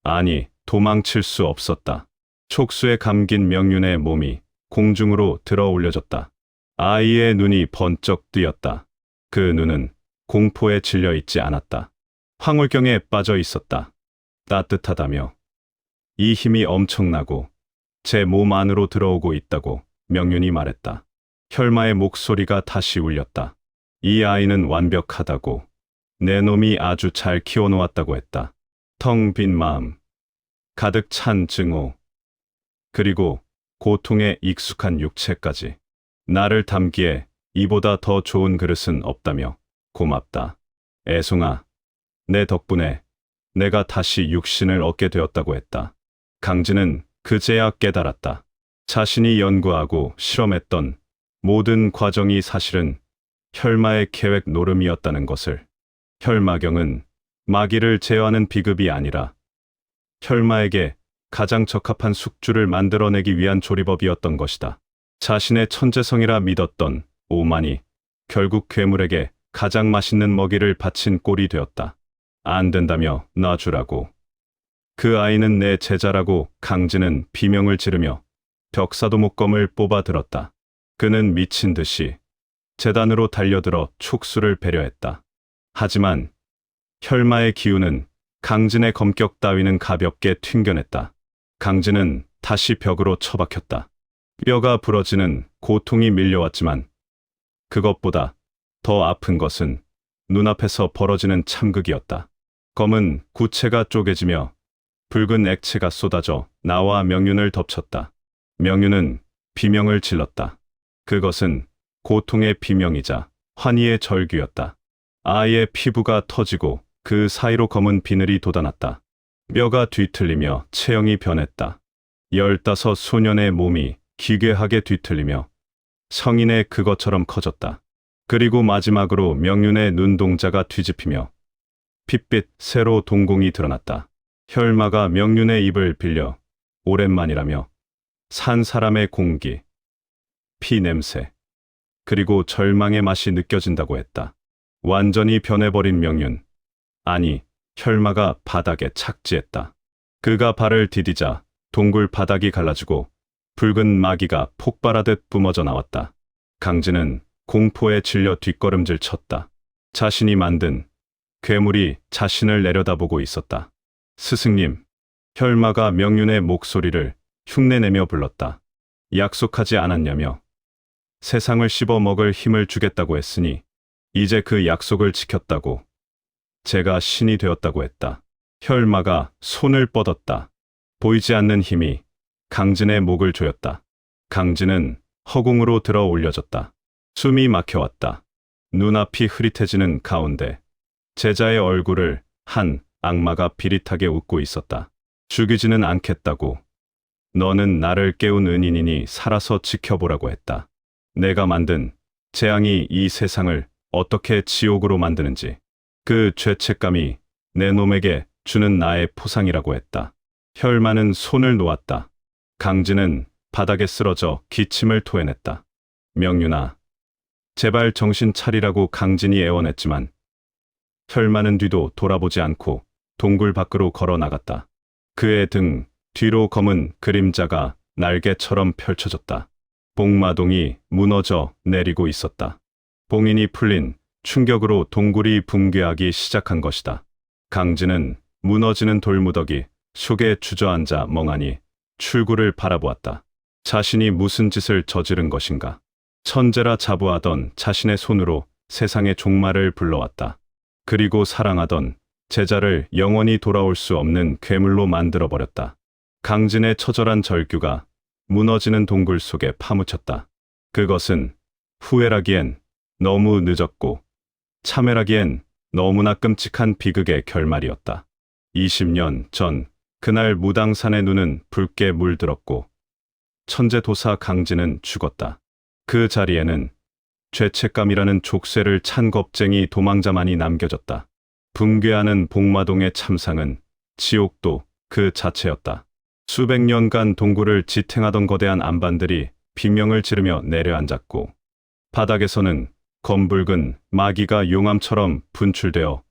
아니, 도망칠 수 없었다. 촉수에 감긴 명륜의 몸이 공중으로 들어 올려졌다. 아이의 눈이 번쩍 뜨였다. 그 눈은 공포에 질려 있지 않았다. 황홀경에 빠져 있었다. 따뜻하다며. 이 힘이 엄청나고 제 몸 안으로 들어오고 있다고 명륜이 말했다. 혈마의 목소리가 다시 울렸다. 이 아이는 완벽하다고. 내 놈이 아주 잘 키워놓았다고 했다. 텅 빈 마음, 가득 찬 증오, 그리고 고통에 익숙한 육체까지. 나를 담기에 이보다 더 좋은 그릇은 없다며 고맙다. 애송아, 내 덕분에 내가 다시 육신을 얻게 되었다고 했다. 강진은 그제야 깨달았다. 자신이 연구하고 실험했던 모든 과정이 사실은 혈마의 계획 노름이었다는 것을. 혈마경은 마기를 제어하는 비급이 아니라 혈마에게 가장 적합한 숙주를 만들어내기 위한 조리법이었던 것이다. 자신의 천재성이라 믿었던 오만이 결국 괴물에게 가장 맛있는 먹이를 바친 꼴이 되었다. 안 된다며 놔주라고. 그 아이는 내 제자라고 강진은 비명을 지르며 벽사도 목검을 뽑아 들었다. 그는 미친 듯이 제단으로 달려들어 촉수를 배려했다. 하지만 혈마의 기운은 강진의 검격 따위는 가볍게 튕겨냈다. 강진은 다시 벽으로 처박혔다. 뼈가 부러지는 고통이 밀려왔지만 그것보다 더 아픈 것은 눈앞에서 벌어지는 참극이었다. 검은 구체가 쪼개지며 붉은 액체가 쏟아져 나와 명륜을 덮쳤다. 명륜은 비명을 질렀다. 그것은 고통의 비명이자 환희의 절규였다. 아이의 피부가 터지고 그 사이로 검은 비늘이 돋아났다. 뼈가 뒤틀리며 체형이 변했다. 15 소년의 몸이 기괴하게 뒤틀리며 성인의 그것처럼 커졌다. 그리고 마지막으로 명륜의 눈동자가 뒤집히며 핏빛 새로 동공이 드러났다. 혈마가 명륜의 입을 빌려 오랜만이라며 산 사람의 공기, 피 냄새, 그리고 절망의 맛이 느껴진다고 했다. 완전히 변해버린 명륜. 아니, 혈마가 바닥에 착지했다. 그가 발을 디디자 동굴 바닥이 갈라지고 붉은 마기가 폭발하듯 뿜어져 나왔다. 강진은 공포에 질려 뒷걸음질 쳤다. 자신이 만든 괴물이 자신을 내려다보고 있었다. 스승님, 혈마가 명륜의 목소리를 흉내내며 불렀다. 약속하지 않았냐며. 세상을 씹어먹을 힘을 주겠다고 했으니 이제 그 약속을 지켰다고. 제가 신이 되었다고 했다. 혈마가 손을 뻗었다. 보이지 않는 힘이 강진의 목을 조였다. 강진은 허공으로 들어 올려졌다. 숨이 막혀왔다. 눈앞이 흐릿해지는 가운데 제자의 얼굴을 한 악마가 비릿하게 웃고 있었다. 죽이지는 않겠다고. 너는 나를 깨운 은인이니 살아서 지켜보라고 했다. 내가 만든 재앙이 이 세상을 어떻게 지옥으로 만드는지, 그 죄책감이 내 놈에게 주는 나의 포상이라고 했다. 혈마는 손을 놓았다. 강진은 바닥에 쓰러져 기침을 토해냈다. 명륜아, 제발 정신 차리라고 강진이 애원했지만 혈마는 뒤도 돌아보지 않고 동굴 밖으로 걸어 나갔다. 그의 등 뒤로 검은 그림자가 날개처럼 펼쳐졌다. 복마동이 무너져 내리고 있었다. 봉인이 풀린 충격으로 동굴이 붕괴하기 시작한 것이다. 강진은 무너지는 돌무더기 속에 주저앉아 멍하니 출구를 바라보았다. 자신이 무슨 짓을 저지른 것인가. 천재라 자부하던 자신의 손으로 세상의 종말을 불러왔다. 그리고 사랑하던 제자를 영원히 돌아올 수 없는 괴물로 만들어버렸다. 강진의 처절한 절규가 무너지는 동굴 속에 파묻혔다. 그것은 후회라기엔 너무 늦었고 참회라기엔 너무나 끔찍한 비극의 결말이었다. 20년 전 그날 무당산의 눈은 붉게 물들었고 천재도사 강진은 죽었다. 그 자리에는 죄책감이라는 족쇄를 찬 겁쟁이 도망자만이 남겨졌다. 붕괴하는 복마동의 참상은 지옥도 그 자체였다. 수백 년간 동굴을 지탱하던 거대한 안반들이 비명을 지르며 내려앉았고 바닥에서는 검붉은 마기가 용암처럼 분출되어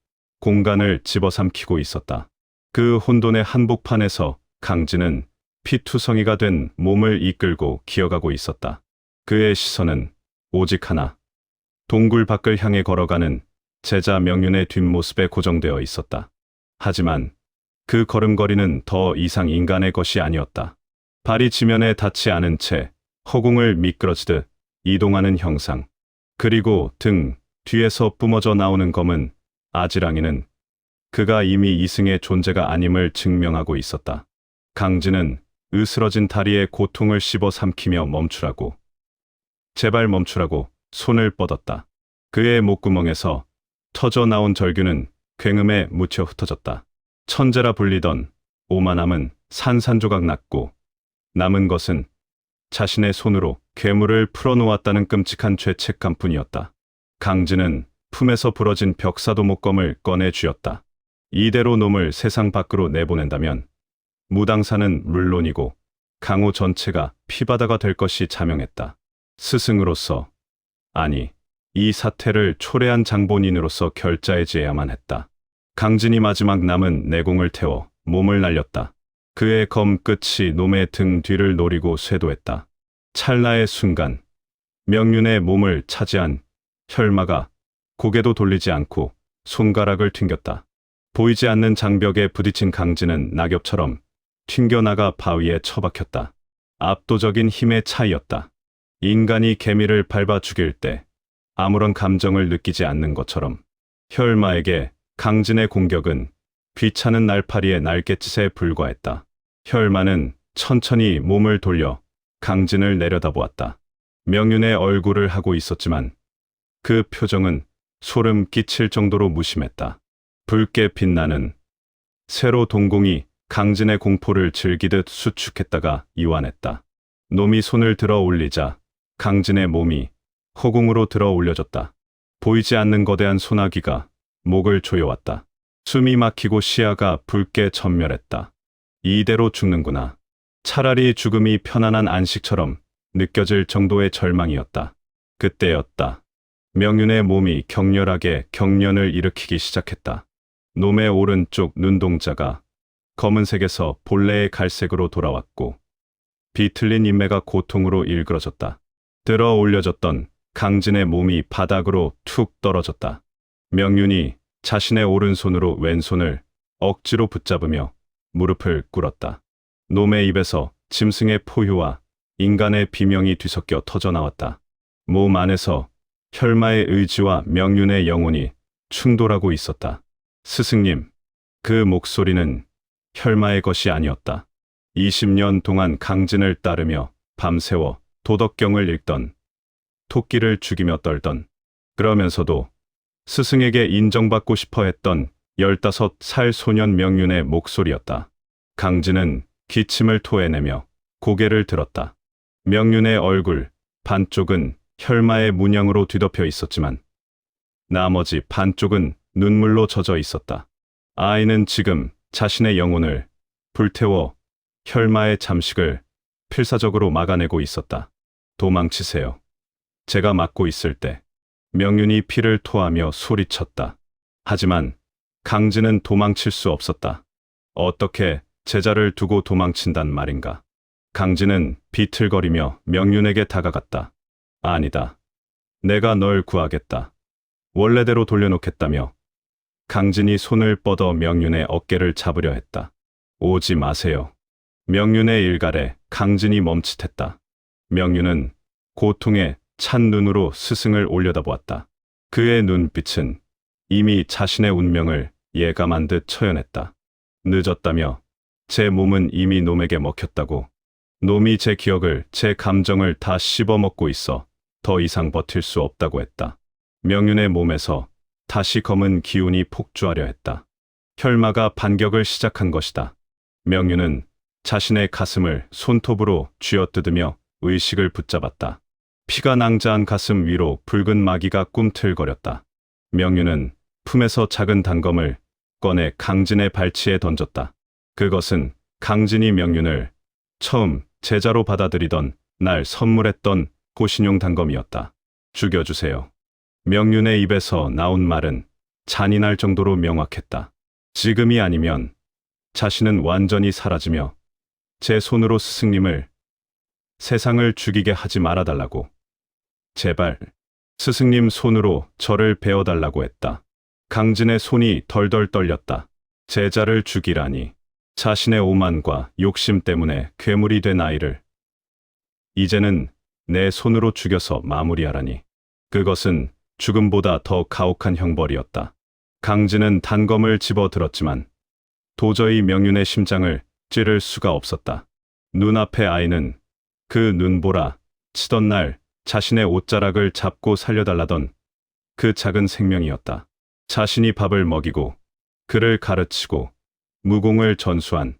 공간을 집어삼키고 있었다. 그 혼돈의 한복판에서 강진은 피투성이가 된 몸을 이끌고 기어가고 있었다. 그의 시선은 오직 하나, 동굴 밖을 향해 걸어가는 제자 명륜의 뒷모습에 고정되어 있었다. 하지만 그 걸음걸이는 더 이상 인간의 것이 아니었다. 발이 지면에 닿지 않은 채 허공을 미끄러지듯 이동하는 형상. 그리고 등 뒤에서 뿜어져 나오는 검은 아지랑이는 그가 이미 이승의 존재가 아님을 증명하고 있었다. 강진은 으스러진 다리의 고통을 씹어 삼키며 멈추라고, 제발 멈추라고 손을 뻗었다. 그의 목구멍에서 터져 나온 절규는 굉음에 묻혀 흩어졌다. 천재라 불리던 오만함은 산산조각 났고 남은 것은 자신의 손으로 괴물을 풀어놓았다는 끔찍한 죄책감뿐이었다. 강진은 품에서 부러진 벽사도목검을 꺼내 쥐었다. 이대로 놈을 세상 밖으로 내보낸다면 무당사는 물론이고 강호 전체가 피바다가 될 것이 자명했다. 스승으로서, 아니, 이 사태를 초래한 장본인으로서 결자해지어야만 했다. 강진이 마지막 남은 내공을 태워 몸을 날렸다. 그의 검 끝이 놈의 등 뒤를 노리고 쇄도했다. 찰나의 순간, 명륜의 몸을 차지한 혈마가 고개도 돌리지 않고 손가락을 튕겼다. 보이지 않는 장벽에 부딪힌 강진은 낙엽처럼 튕겨나가 바위에 처박혔다. 압도적인 힘의 차이였다. 인간이 개미를 밟아 죽일 때 아무런 감정을 느끼지 않는 것처럼 혈마에게 강진의 공격은 귀찮은 날파리의 날갯짓에 불과했다. 혈마는 천천히 몸을 돌려 강진을 내려다보았다. 명윤의 얼굴을 하고 있었지만 그 표정은 소름 끼칠 정도로 무심했다. 붉게 빛나는 세로 동공이 강진의 공포를 즐기듯 수축했다가 이완했다. 놈이 손을 들어 올리자 강진의 몸이 허공으로 들어 올려졌다. 보이지 않는 거대한 소나기가 목을 조여왔다. 숨이 막히고 시야가 붉게 전멸했다. 이대로 죽는구나. 차라리 죽음이 편안한 안식처럼 느껴질 정도의 절망이었다. 그때였다. 명윤의 몸이 격렬하게 경련을 일으키기 시작했다. 놈의 오른쪽 눈동자가 검은색에서 본래의 갈색으로 돌아왔고 비틀린 인매가 고통으로 일그러졌다. 들어 올려졌던 강진의 몸이 바닥으로 툭 떨어졌다. 명윤이 자신의 오른손으로 왼손을 억지로 붙잡으며 무릎을 꿇었다. 놈의 입에서 짐승의 포효와 인간의 비명이 뒤섞여 터져나왔다. 몸 안에서 혈마의 의지와 명윤의 영혼이 충돌하고 있었다. 스승님, 그 목소리는 혈마의 것이 아니었다. 20년 동안 강진을 따르며 밤새워 도덕경을 읽던, 토끼를 죽이며 떨던, 그러면서도 스승에게 인정받고 싶어 했던 15살 소년 명윤의 목소리였다. 강진은 기침을 토해내며 고개를 들었다. 명윤의 얼굴 반쪽은 혈마의 문양으로 뒤덮여 있었지만 나머지 반쪽은 눈물로 젖어 있었다. 아이는 지금 자신의 영혼을 불태워 혈마의 잠식을 필사적으로 막아내고 있었다. 도망치세요. 제가 막고 있을 때 명윤이 피를 토하며 소리쳤다. 하지만 강진은 도망칠 수 없었다. 어떻게 제자를 두고 도망친단 말인가. 강진은 비틀거리며 명윤에게 다가갔다. 아니다. 내가 널 구하겠다. 원래대로 돌려놓겠다며 강진이 손을 뻗어 명윤의 어깨를 잡으려 했다. 오지 마세요. 명윤의 일갈에 강진이 멈칫했다. 명윤은 고통에 찬 눈으로 스승을 올려다보았다. 그의 눈빛은 이미 자신의 운명을 예감한 듯 처연했다. 늦었다며 제 몸은 이미 놈에게 먹혔다고. 놈이 제 기억을, 제 감정을 다 씹어먹고 있어 더 이상 버틸 수 없다고 했다. 명윤의 몸에서 다시 검은 기운이 폭주하려 했다. 혈마가 반격을 시작한 것이다. 명윤은 자신의 가슴을 손톱으로 쥐어뜯으며 의식을 붙잡았다. 피가 낭자한 가슴 위로 붉은 마귀가 꿈틀거렸다. 명윤은 품에서 작은 단검을 꺼내 강진의 발치에 던졌다. 그것은 강진이 명윤을 처음 제자로 받아들이던 날 선물했던 고신용 단검이었다. 죽여주세요. 명윤의 입에서 나온 말은 잔인할 정도로 명확했다. 지금이 아니면 자신은 완전히 사라지며 제 손으로 스승님을, 세상을 죽이게 하지 말아달라고. 제발 스승님 손으로 저를 베어달라고 했다. 강진의 손이 덜덜 떨렸다. 제자를 죽이라니. 자신의 오만과 욕심 때문에 괴물이 된 아이를 이제는 내 손으로 죽여서 마무리하라니. 그것은 죽음보다 더 가혹한 형벌이었다. 강진은 단검을 집어들었지만 도저히 명윤의 심장을 찌를 수가 없었다. 눈앞의 아이는 그 눈보라 치던 날 자신의 옷자락을 잡고 살려달라던 그 작은 생명이었다. 자신이 밥을 먹이고 그를 가르치고 무공을 전수한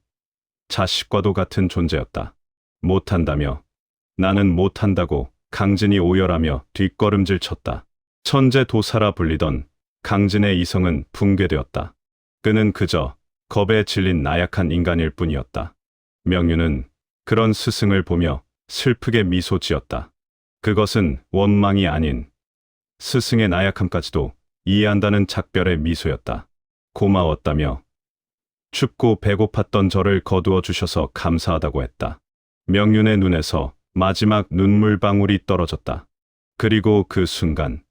자식과도 같은 존재였다. 못한다며, 나는 못한다고 강진이 오열하며 뒷걸음질 쳤다. 천재 도사라 불리던 강진의 이성은 붕괴되었다. 그는 그저 겁에 질린 나약한 인간일 뿐이었다. 명윤은 그런 스승을 보며 슬프게 미소 지었다. 그것은 원망이 아닌 스승의 나약함까지도 이해한다는 작별의 미소였다. 고마웠다며 춥고 배고팠던 저를 거두어 주셔서 감사하다고 했다. 명윤의 눈에서 마지막 눈물방울이 떨어졌다. 그리고 그 순간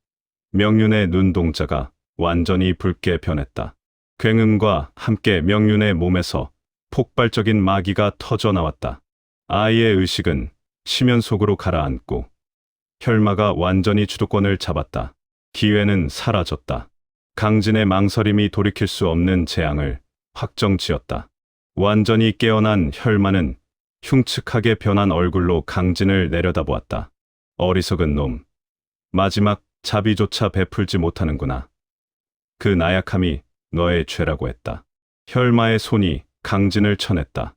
명윤의 눈동자가 완전히 붉게 변했다. 굉음과 함께 명윤의 몸에서 폭발적인 마귀가 터져 나왔다. 아이의 의식은 심연 속으로 가라앉고 혈마가 완전히 주도권을 잡았다. 기회는 사라졌다. 강진의 망설임이 돌이킬 수 없는 재앙을 확정지었다. 완전히 깨어난 혈마는 흉측하게 변한 얼굴로 강진을 내려다보았다. 어리석은 놈. 마지막 자비조차 베풀지 못하는구나. 그 나약함이 너의 죄라고 했다. 혈마의 손이 강진을 쳐냈다.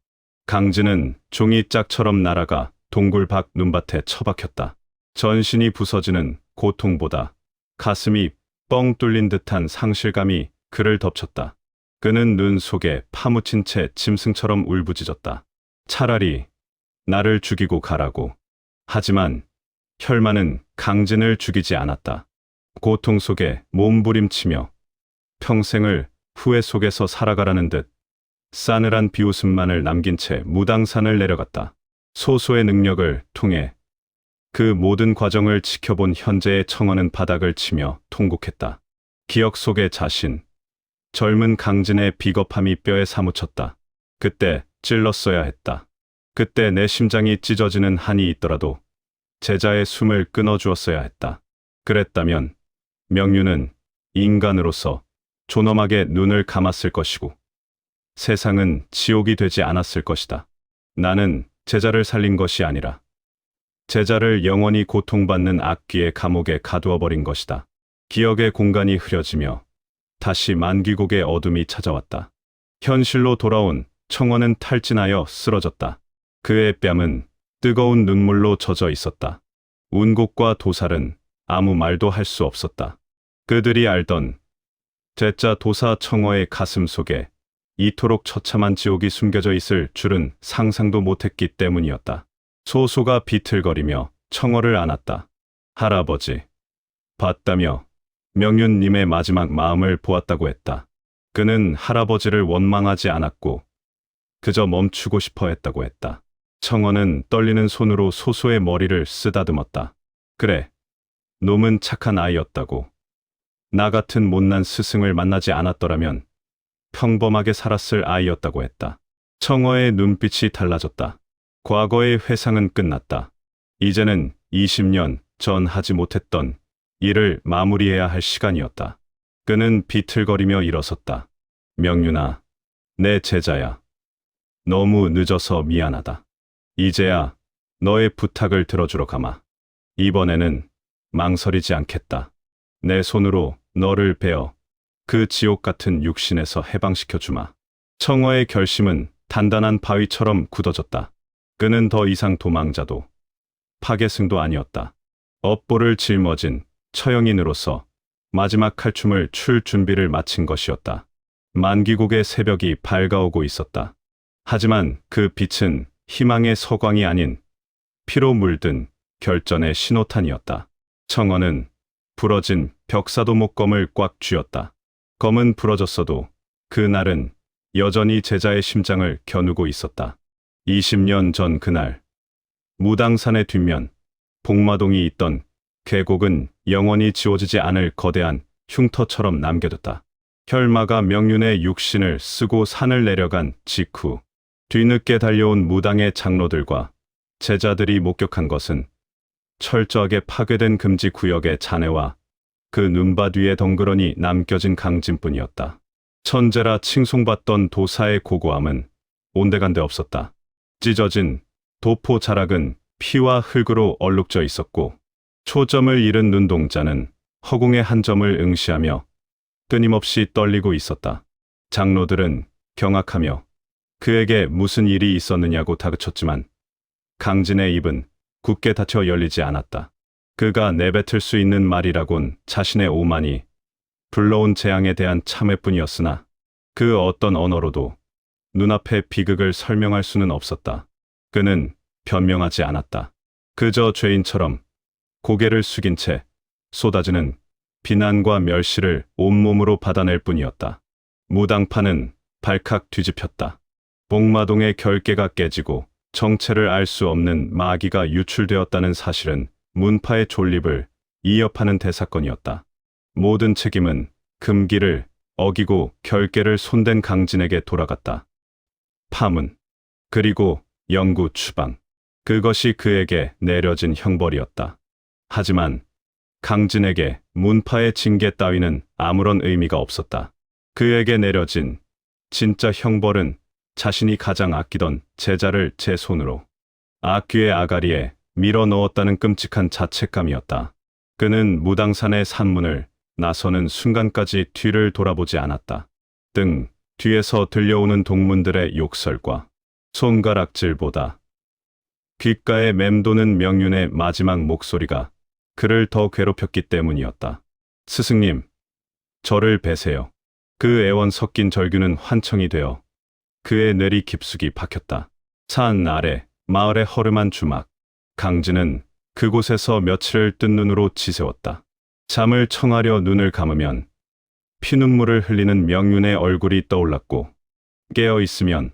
강진은 종이 짝처럼 날아가 동굴 밖 눈밭에 처박혔다. 전신이 부서지는 고통보다 가슴이 뻥 뚫린 듯한 상실감이 그를 덮쳤다. 그는 눈 속에 파묻힌 채 짐승처럼 울부짖었다. 차라리 나를 죽이고 가라고. 하지만 혈마는 강진을 죽이지 않았다. 고통 속에 몸부림치며 평생을 후회 속에서 살아가라는 듯 싸늘한 비웃음만을 남긴 채 무당산을 내려갔다. 소소의 능력을 통해 그 모든 과정을 지켜본 현재의 청원은 바닥을 치며 통곡했다. 기억 속의 자신, 젊은 강진의 비겁함이 뼈에 사무쳤다. 그때 찔렀어야 했다. 그때 내 심장이 찢어지는 한이 있더라도 제자의 숨을 끊어주었어야 했다. 그랬다면 명륜은 인간으로서 존엄하게 눈을 감았을 것이고 세상은 지옥이 되지 않았을 것이다. 나는 제자를 살린 것이 아니라 제자를 영원히 고통받는 악귀의 감옥에 가두어 버린 것이다. 기억의 공간이 흐려지며 다시 만기국의 어둠이 찾아왔다. 현실로 돌아온 청원은 탈진하여 쓰러졌다. 그의 뺨은 뜨거운 눈물로 젖어 있었다. 운곡과 도살은 아무 말도 할 수 없었다. 그들이 알던 제자 도사 청어의 가슴 속에 이토록 처참한 지옥이 숨겨져 있을 줄은 상상도 못했기 때문이었다. 소소가 비틀거리며 청어를 안았다. 할아버지, 봤다며 명륜님의 마지막 마음을 보았다고 했다. 그는 할아버지를 원망하지 않았고 그저 멈추고 싶어 했다고 했다. 청어는 떨리는 손으로 소소의 머리를 쓰다듬었다. 그래, 놈은 착한 아이였다고. 나 같은 못난 스승을 만나지 않았더라면 평범하게 살았을 아이였다고 했다. 청어의 눈빛이 달라졌다. 과거의 회상은 끝났다. 이제는 20년 전 하지 못했던 일을 마무리해야 할 시간이었다. 그는 비틀거리며 일어섰다. 명륜아, 내 제자야. 너무 늦어서 미안하다. 이제야 너의 부탁을 들어주러 가마. 이번에는 망설이지 않겠다. 내 손으로 너를 베어 그 지옥 같은 육신에서 해방시켜 주마. 청어의 결심은 단단한 바위처럼 굳어졌다. 그는 더 이상 도망자도 파괴승도 아니었다. 업보를 짊어진 처형인으로서 마지막 칼춤을 출 준비를 마친 것이었다. 만기국의 새벽이 밝아오고 있었다. 하지만 그 빛은 희망의 서광이 아닌 피로 물든 결전의 신호탄이었다. 청어는 부러진 벽사도 목검을 꽉 쥐었다. 검은 부러졌어도 그날은 여전히 제자의 심장을 겨누고 있었다. 20년 전 그날, 무당산의 뒷면, 복마동이 있던 계곡은 영원히 지워지지 않을 거대한 흉터처럼 남겨뒀다. 혈마가 명륜의 육신을 쓰고 산을 내려간 직후, 뒤늦게 달려온 무당의 장로들과 제자들이 목격한 것은 철저하게 파괴된 금지 구역의 잔해와 그 눈밭 위에 덩그러니 남겨진 강진뿐이었다. 천재라 칭송받던 도사의 고고함은 온데간데 없었다. 찢어진 도포 자락은 피와 흙으로 얼룩져 있었고 초점을 잃은 눈동자는 허공의 한 점을 응시하며 끊임없이 떨리고 있었다. 장로들은 경악하며 그에게 무슨 일이 있었느냐고 다그쳤지만 강진의 입은 굳게 닫혀 열리지 않았다. 그가 내뱉을 수 있는 말이라곤 자신의 오만이 불러온 재앙에 대한 참회뿐이었으나 그 어떤 언어로도 눈앞의 비극을 설명할 수는 없었다. 그는 변명하지 않았다. 그저 죄인처럼 고개를 숙인 채 쏟아지는 비난과 멸시를 온몸으로 받아낼 뿐이었다. 무당파는 발칵 뒤집혔다. 복마동의 결계가 깨지고 정체를 알 수 없는 마귀가 유출되었다는 사실은 문파의 존립을 이어파는 대사건이었다. 모든 책임은 금기를 어기고 결계를 손댄 강진에게 돌아갔다. 파문, 그리고 영구 추방. 그것이 그에게 내려진 형벌이었다. 하지만 강진에게 문파의 징계 따위는 아무런 의미가 없었다. 그에게 내려진 진짜 형벌은 자신이 가장 아끼던 제자를 제 손으로 악귀의 아가리에 밀어 넣었다는 끔찍한 자책감이었다. 그는 무당산의 산문을 나서는 순간까지 뒤를 돌아보지 않았다. 등 뒤에서 들려오는 동문들의 욕설과 손가락질보다 귓가에 맴도는 명륜의 마지막 목소리가 그를 더 괴롭혔기 때문이었다. 스승님, 저를 베세요. 그 애원 섞인 절규는 환청이 되어 그의 뇌리 깊숙이 박혔다. 산 아래 마을의 허름한 주막. 강진은 그곳에서 며칠을 뜬 눈으로 지새웠다. 잠을 청하려 눈을 감으면 피눈물을 흘리는 명륜의 얼굴이 떠올랐고, 깨어 있으면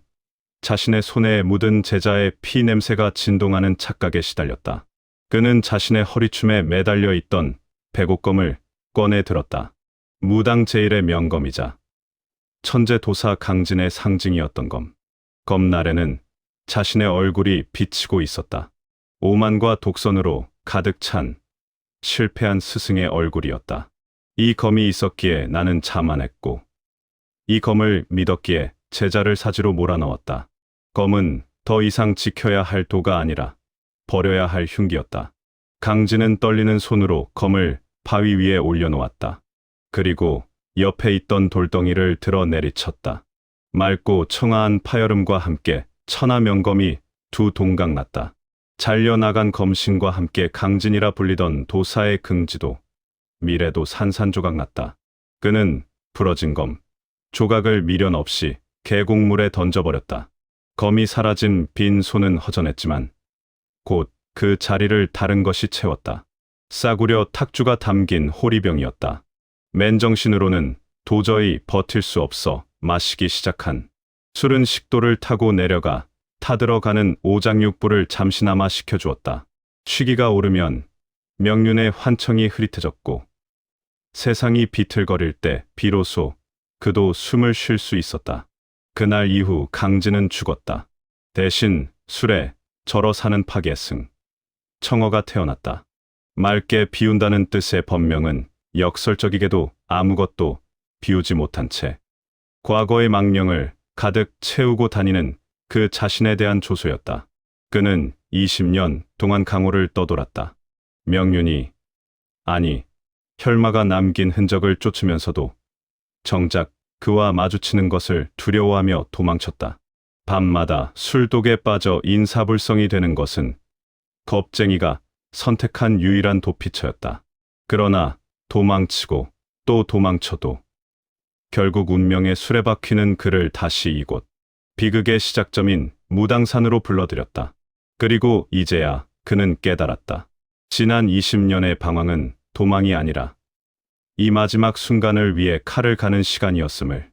자신의 손에 묻은 제자의 피 냄새가 진동하는 착각에 시달렸다. 그는 자신의 허리춤에 매달려 있던 백옥검을 꺼내 들었다. 무당 제일의 명검이자 천재 도사 강진의 상징이었던 검. 검날에는 자신의 얼굴이 비치고 있었다. 오만과 독선으로 가득 찬 실패한 스승의 얼굴이었다. 이 검이 있었기에 나는 자만했고, 이 검을 믿었기에 제자를 사지로 몰아넣었다. 검은 더 이상 지켜야 할 도가 아니라 버려야 할 흉기였다. 강진은 떨리는 손으로 검을 바위 위에 올려놓았다. 그리고 옆에 있던 돌덩이를 들어 내리쳤다. 맑고 청아한 파여름과 함께 천하 명검이 두 동강 났다. 잘려나간 검신과 함께 강진이라 불리던 도사의 긍지도 미래도 산산조각 났다. 그는 부러진 검 조각을 미련 없이 계곡물에 던져버렸다. 검이 사라진 빈 손은 허전했지만 곧 그 자리를 다른 것이 채웠다. 싸구려 탁주가 담긴 호리병이었다. 맨정신으로는 도저히 버틸 수 없어 마시기 시작한 술은 식도를 타고 내려가 타들어가는 오장육부를 잠시나마 식혀주었다. 쉬기가 오르면 명륜의 환청이 흐릿해졌고, 세상이 비틀거릴 때 비로소 그도 숨을 쉴 수 있었다. 그날 이후 강진은 죽었다. 대신 술에 절어 사는 파괴승 청어가 태어났다. 맑게 비운다는 뜻의 법명은 역설적이게도 아무것도 비우지 못한 채 과거의 망령을 가득 채우고 다니는 그 자신에 대한 조소였다. 그는 20년 동안 강호를 떠돌았다. 명륜이, 아니, 혈마가 남긴 흔적을 쫓으면서도 정작 그와 마주치는 것을 두려워하며 도망쳤다. 밤마다 술독에 빠져 인사불성이 되는 것은 겁쟁이가 선택한 유일한 도피처였다. 그러나 도망치고 또 도망쳐도 결국 운명의 수레바퀴는 그를 다시 이곳 비극의 시작점인 무당산으로 불러들였다. 그리고 이제야 그는 깨달았다. 지난 20년의 방황은 도망이 아니라 이 마지막 순간을 위해 칼을 가는 시간이었음을.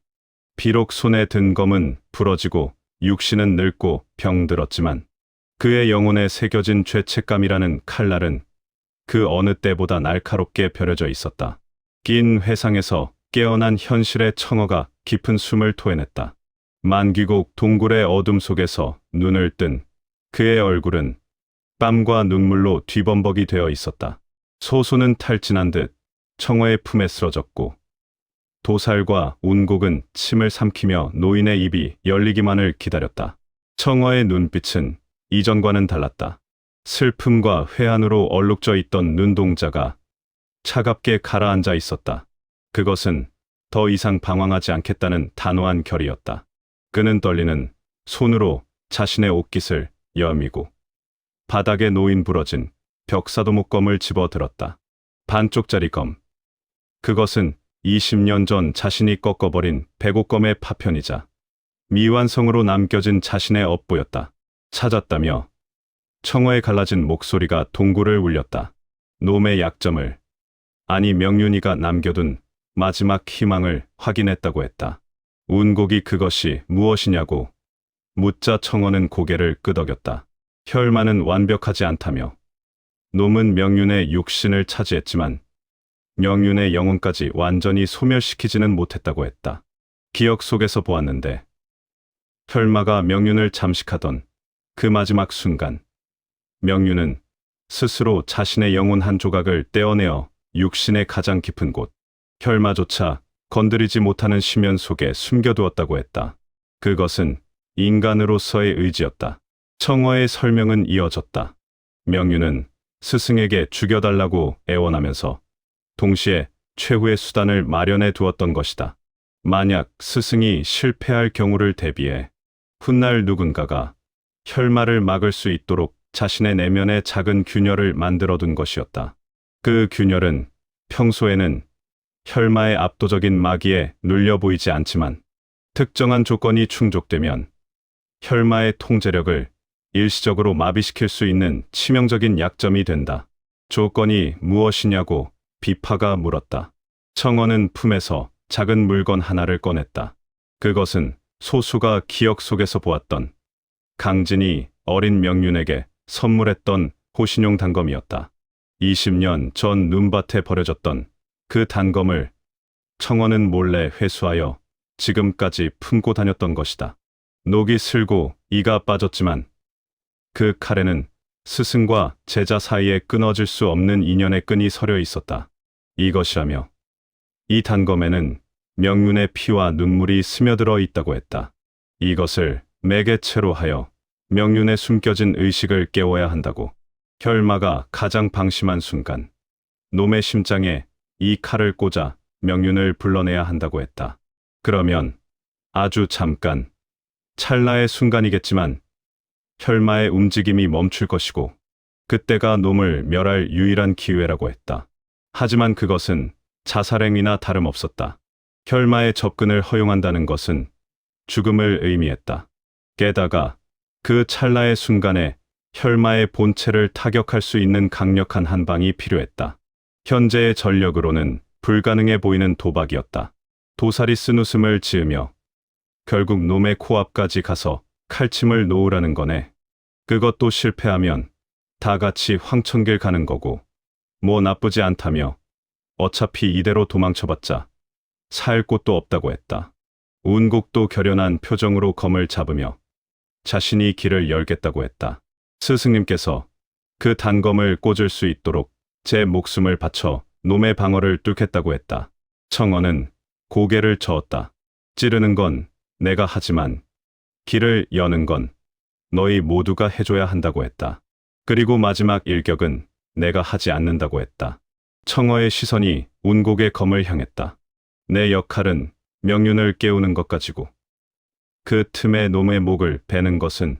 비록 손에 든 검은 부러지고 육신은 늙고 병들었지만 그의 영혼에 새겨진 죄책감이라는 칼날은 그 어느 때보다 날카롭게 벼려져 있었다. 긴 회상에서 깨어난 현실의 청어가 깊은 숨을 토해냈다. 만귀곡 동굴의 어둠 속에서 눈을 뜬 그의 얼굴은 땀과 눈물로 뒤범벅이 되어 있었다. 소수는 탈진한 듯 청어의 품에 쓰러졌고, 도살과 운곡은 침을 삼키며 노인의 입이 열리기만을 기다렸다. 청어의 눈빛은 이전과는 달랐다. 슬픔과 회한으로 얼룩져 있던 눈동자가 차갑게 가라앉아 있었다. 그것은 더 이상 방황하지 않겠다는 단호한 결의였다. 그는 떨리는 손으로 자신의 옷깃을 여미고 바닥에 놓인 부러진 벽사도목검을 집어들었다. 반쪽짜리 검. 그것은 20년 전 자신이 꺾어버린 백옥검의 파편이자 미완성으로 남겨진 자신의 업보였다. 찾았다며 청어에 갈라진 목소리가 동굴을 울렸다. 놈의 약점을, 아니 명륜이가 남겨둔 마지막 희망을 확인했다고 했다. 운곡이 그것이 무엇이냐고 묻자 청어는 고개를 끄덕였다. 혈마는 완벽하지 않다며. 놈은 명륜의 육신을 차지했지만 명륜의 영혼까지 완전히 소멸시키지는 못했다고 했다. 기억 속에서 보았는데 혈마가 명륜을 잠식하던 그 마지막 순간, 명륜은 스스로 자신의 영혼 한 조각을 떼어내어 육신의 가장 깊은 곳, 혈마조차 건드리지 못하는 심연 속에 숨겨두었다고 했다. 그것은 인간으로서의 의지였다. 청어의 설명은 이어졌다. 명륜은 스승에게 죽여달라고 애원하면서 동시에 최후의 수단을 마련해 두었던 것이다. 만약 스승이 실패할 경우를 대비해 훗날 누군가가 혈마를 막을 수 있도록 자신의 내면에 작은 균열을 만들어둔 것이었다. 그 균열은 평소에는 혈마의 압도적인 마기에 눌려 보이지 않지만 특정한 조건이 충족되면 혈마의 통제력을 일시적으로 마비시킬 수 있는 치명적인 약점이 된다. 조건이 무엇이냐고 비파가 물었다. 청어는 품에서 작은 물건 하나를 꺼냈다. 그것은 소수가 기억 속에서 보았던 강진이 어린 명륜에게 선물했던 호신용 단검이었다. 20년 전 눈밭에 버려졌던 그 단검을 청어는 몰래 회수하여 지금까지 품고 다녔던 것이다. 녹이 슬고 이가 빠졌지만 그 칼에는 스승과 제자 사이에 끊어질 수 없는 인연의 끈이 서려 있었다. 이것이라며 이 단검에는 명륜의 피와 눈물이 스며들어 있다고 했다. 이것을 매개체로 하여 명륜의 숨겨진 의식을 깨워야 한다고. 혈마가 가장 방심한 순간 놈의 심장에 이 칼을 꽂아 명륜을 불러내야 한다고 했다. 그러면 아주 잠깐, 찰나의 순간이겠지만 혈마의 움직임이 멈출 것이고 그때가 놈을 멸할 유일한 기회라고 했다. 하지만 그것은 자살행위나 다름없었다. 혈마의 접근을 허용한다는 것은 죽음을 의미했다. 게다가 그 찰나의 순간에 혈마의 본체를 타격할 수 있는 강력한 한 방이 필요했다. 현재의 전력으로는 불가능해 보이는 도박이었다. 도살이 쓴 웃음을 지으며 결국 놈의 코앞까지 가서 칼침을 놓으라는 거네. 그것도 실패하면 다 같이 황천길 가는 거고 뭐 나쁘지 않다며 어차피 이대로 도망쳐봤자 살 곳도 없다고 했다. 운곡도 결연한 표정으로 검을 잡으며 자신이 길을 열겠다고 했다. 스승님께서 그 단검을 꽂을 수 있도록 제 목숨을 바쳐 놈의 방어를 뚫겠다고 했다. 청어는 고개를 저었다. 찌르는 건 내가 하지만 길을 여는 건 너희 모두가 해줘야 한다고 했다. 그리고 마지막 일격은 내가 하지 않는다고 했다. 청어의 시선이 운곡의 검을 향했다. 내 역할은 명륜을 깨우는 것 가지고 그 틈에 놈의 목을 베는 것은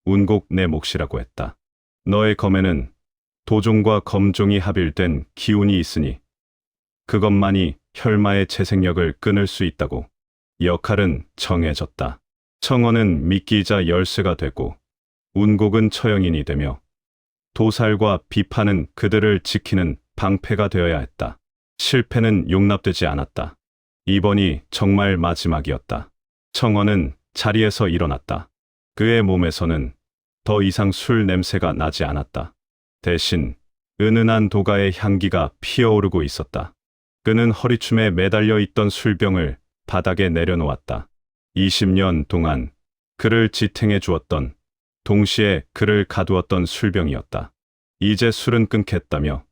운곡 내 몫이라고 했다. 너의 검에는 도종과 검종이 합일된 기운이 있으니 그것만이 혈마의 재생력을 끊을 수 있다고. 역할은 정해졌다. 청어는 미끼이자 열쇠가 되고 운곡은 처형인이 되며 도살과 비파는 그들을 지키는 방패가 되어야 했다. 실패는 용납되지 않았다. 이번이 정말 마지막이었다. 청어는 자리에서 일어났다. 그의 몸에서는 더 이상 술 냄새가 나지 않았다. 대신 은은한 도가의 향기가 피어오르고 있었다. 그는 허리춤에 매달려 있던 술병을 바닥에 내려놓았다. 20년 동안 그를 지탱해 주었던, 동시에 그를 가두었던 술병이었다. 이제 술은 끊겠다며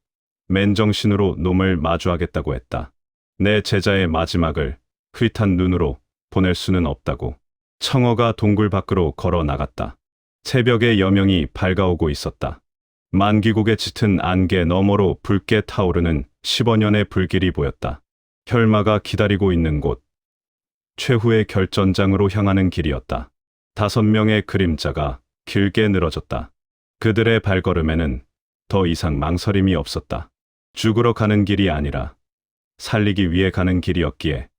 맨정신으로 놈을 마주하겠다고 했다. 내 제자의 마지막을 흐릿한 눈으로 보낼 수는 없다고. 청어가 동굴 밖으로 걸어 나갔다. 새벽의 여명이 밝아오고 있었다. 만기국의 짙은 안개 너머로 붉게 타오르는 15년의 불길이 보였다. 혈마가 기다리고 있는 곳, 최후의 결전장으로 향하는 길이었다. 5명의 그림자가 길게 늘어졌다. 그들의 발걸음에는 더 이상 망설임이 없었다. 죽으러 가는 길이 아니라 살리기 위해 가는 길이었기에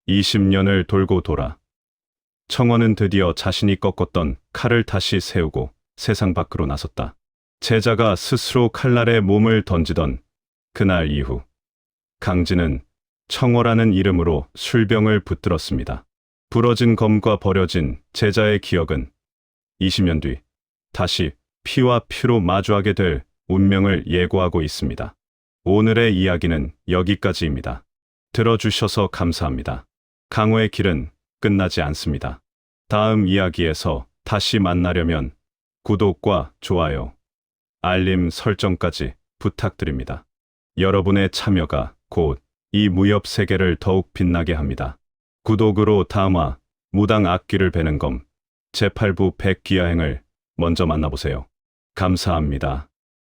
20년을 돌고 돌아 청어는 드디어 자신이 꺾었던 칼을 다시 세우고 세상 밖으로 나섰다. 제자가 스스로 칼날에 몸을 던지던 그날 이후 강진은 청어라는 이름으로 술병을 붙들었습니다. 부러진 검과 버려진 제자의 기억은 20년 뒤 다시 피와 피로 마주하게 될 운명을 예고하고 있습니다. 오늘의 이야기는 여기까지입니다. 들어주셔서 감사합니다. 강호의 길은 끝나지 않습니다. 다음 이야기에서 다시 만나려면 구독과 좋아요, 알림 설정까지 부탁드립니다. 여러분의 참여가 곧 이 무협 세계를 더욱 빛나게 합니다. 구독으로 다음화 무당 악귀를 베는 검 제8부 백귀야행을 먼저 만나보세요. 감사합니다.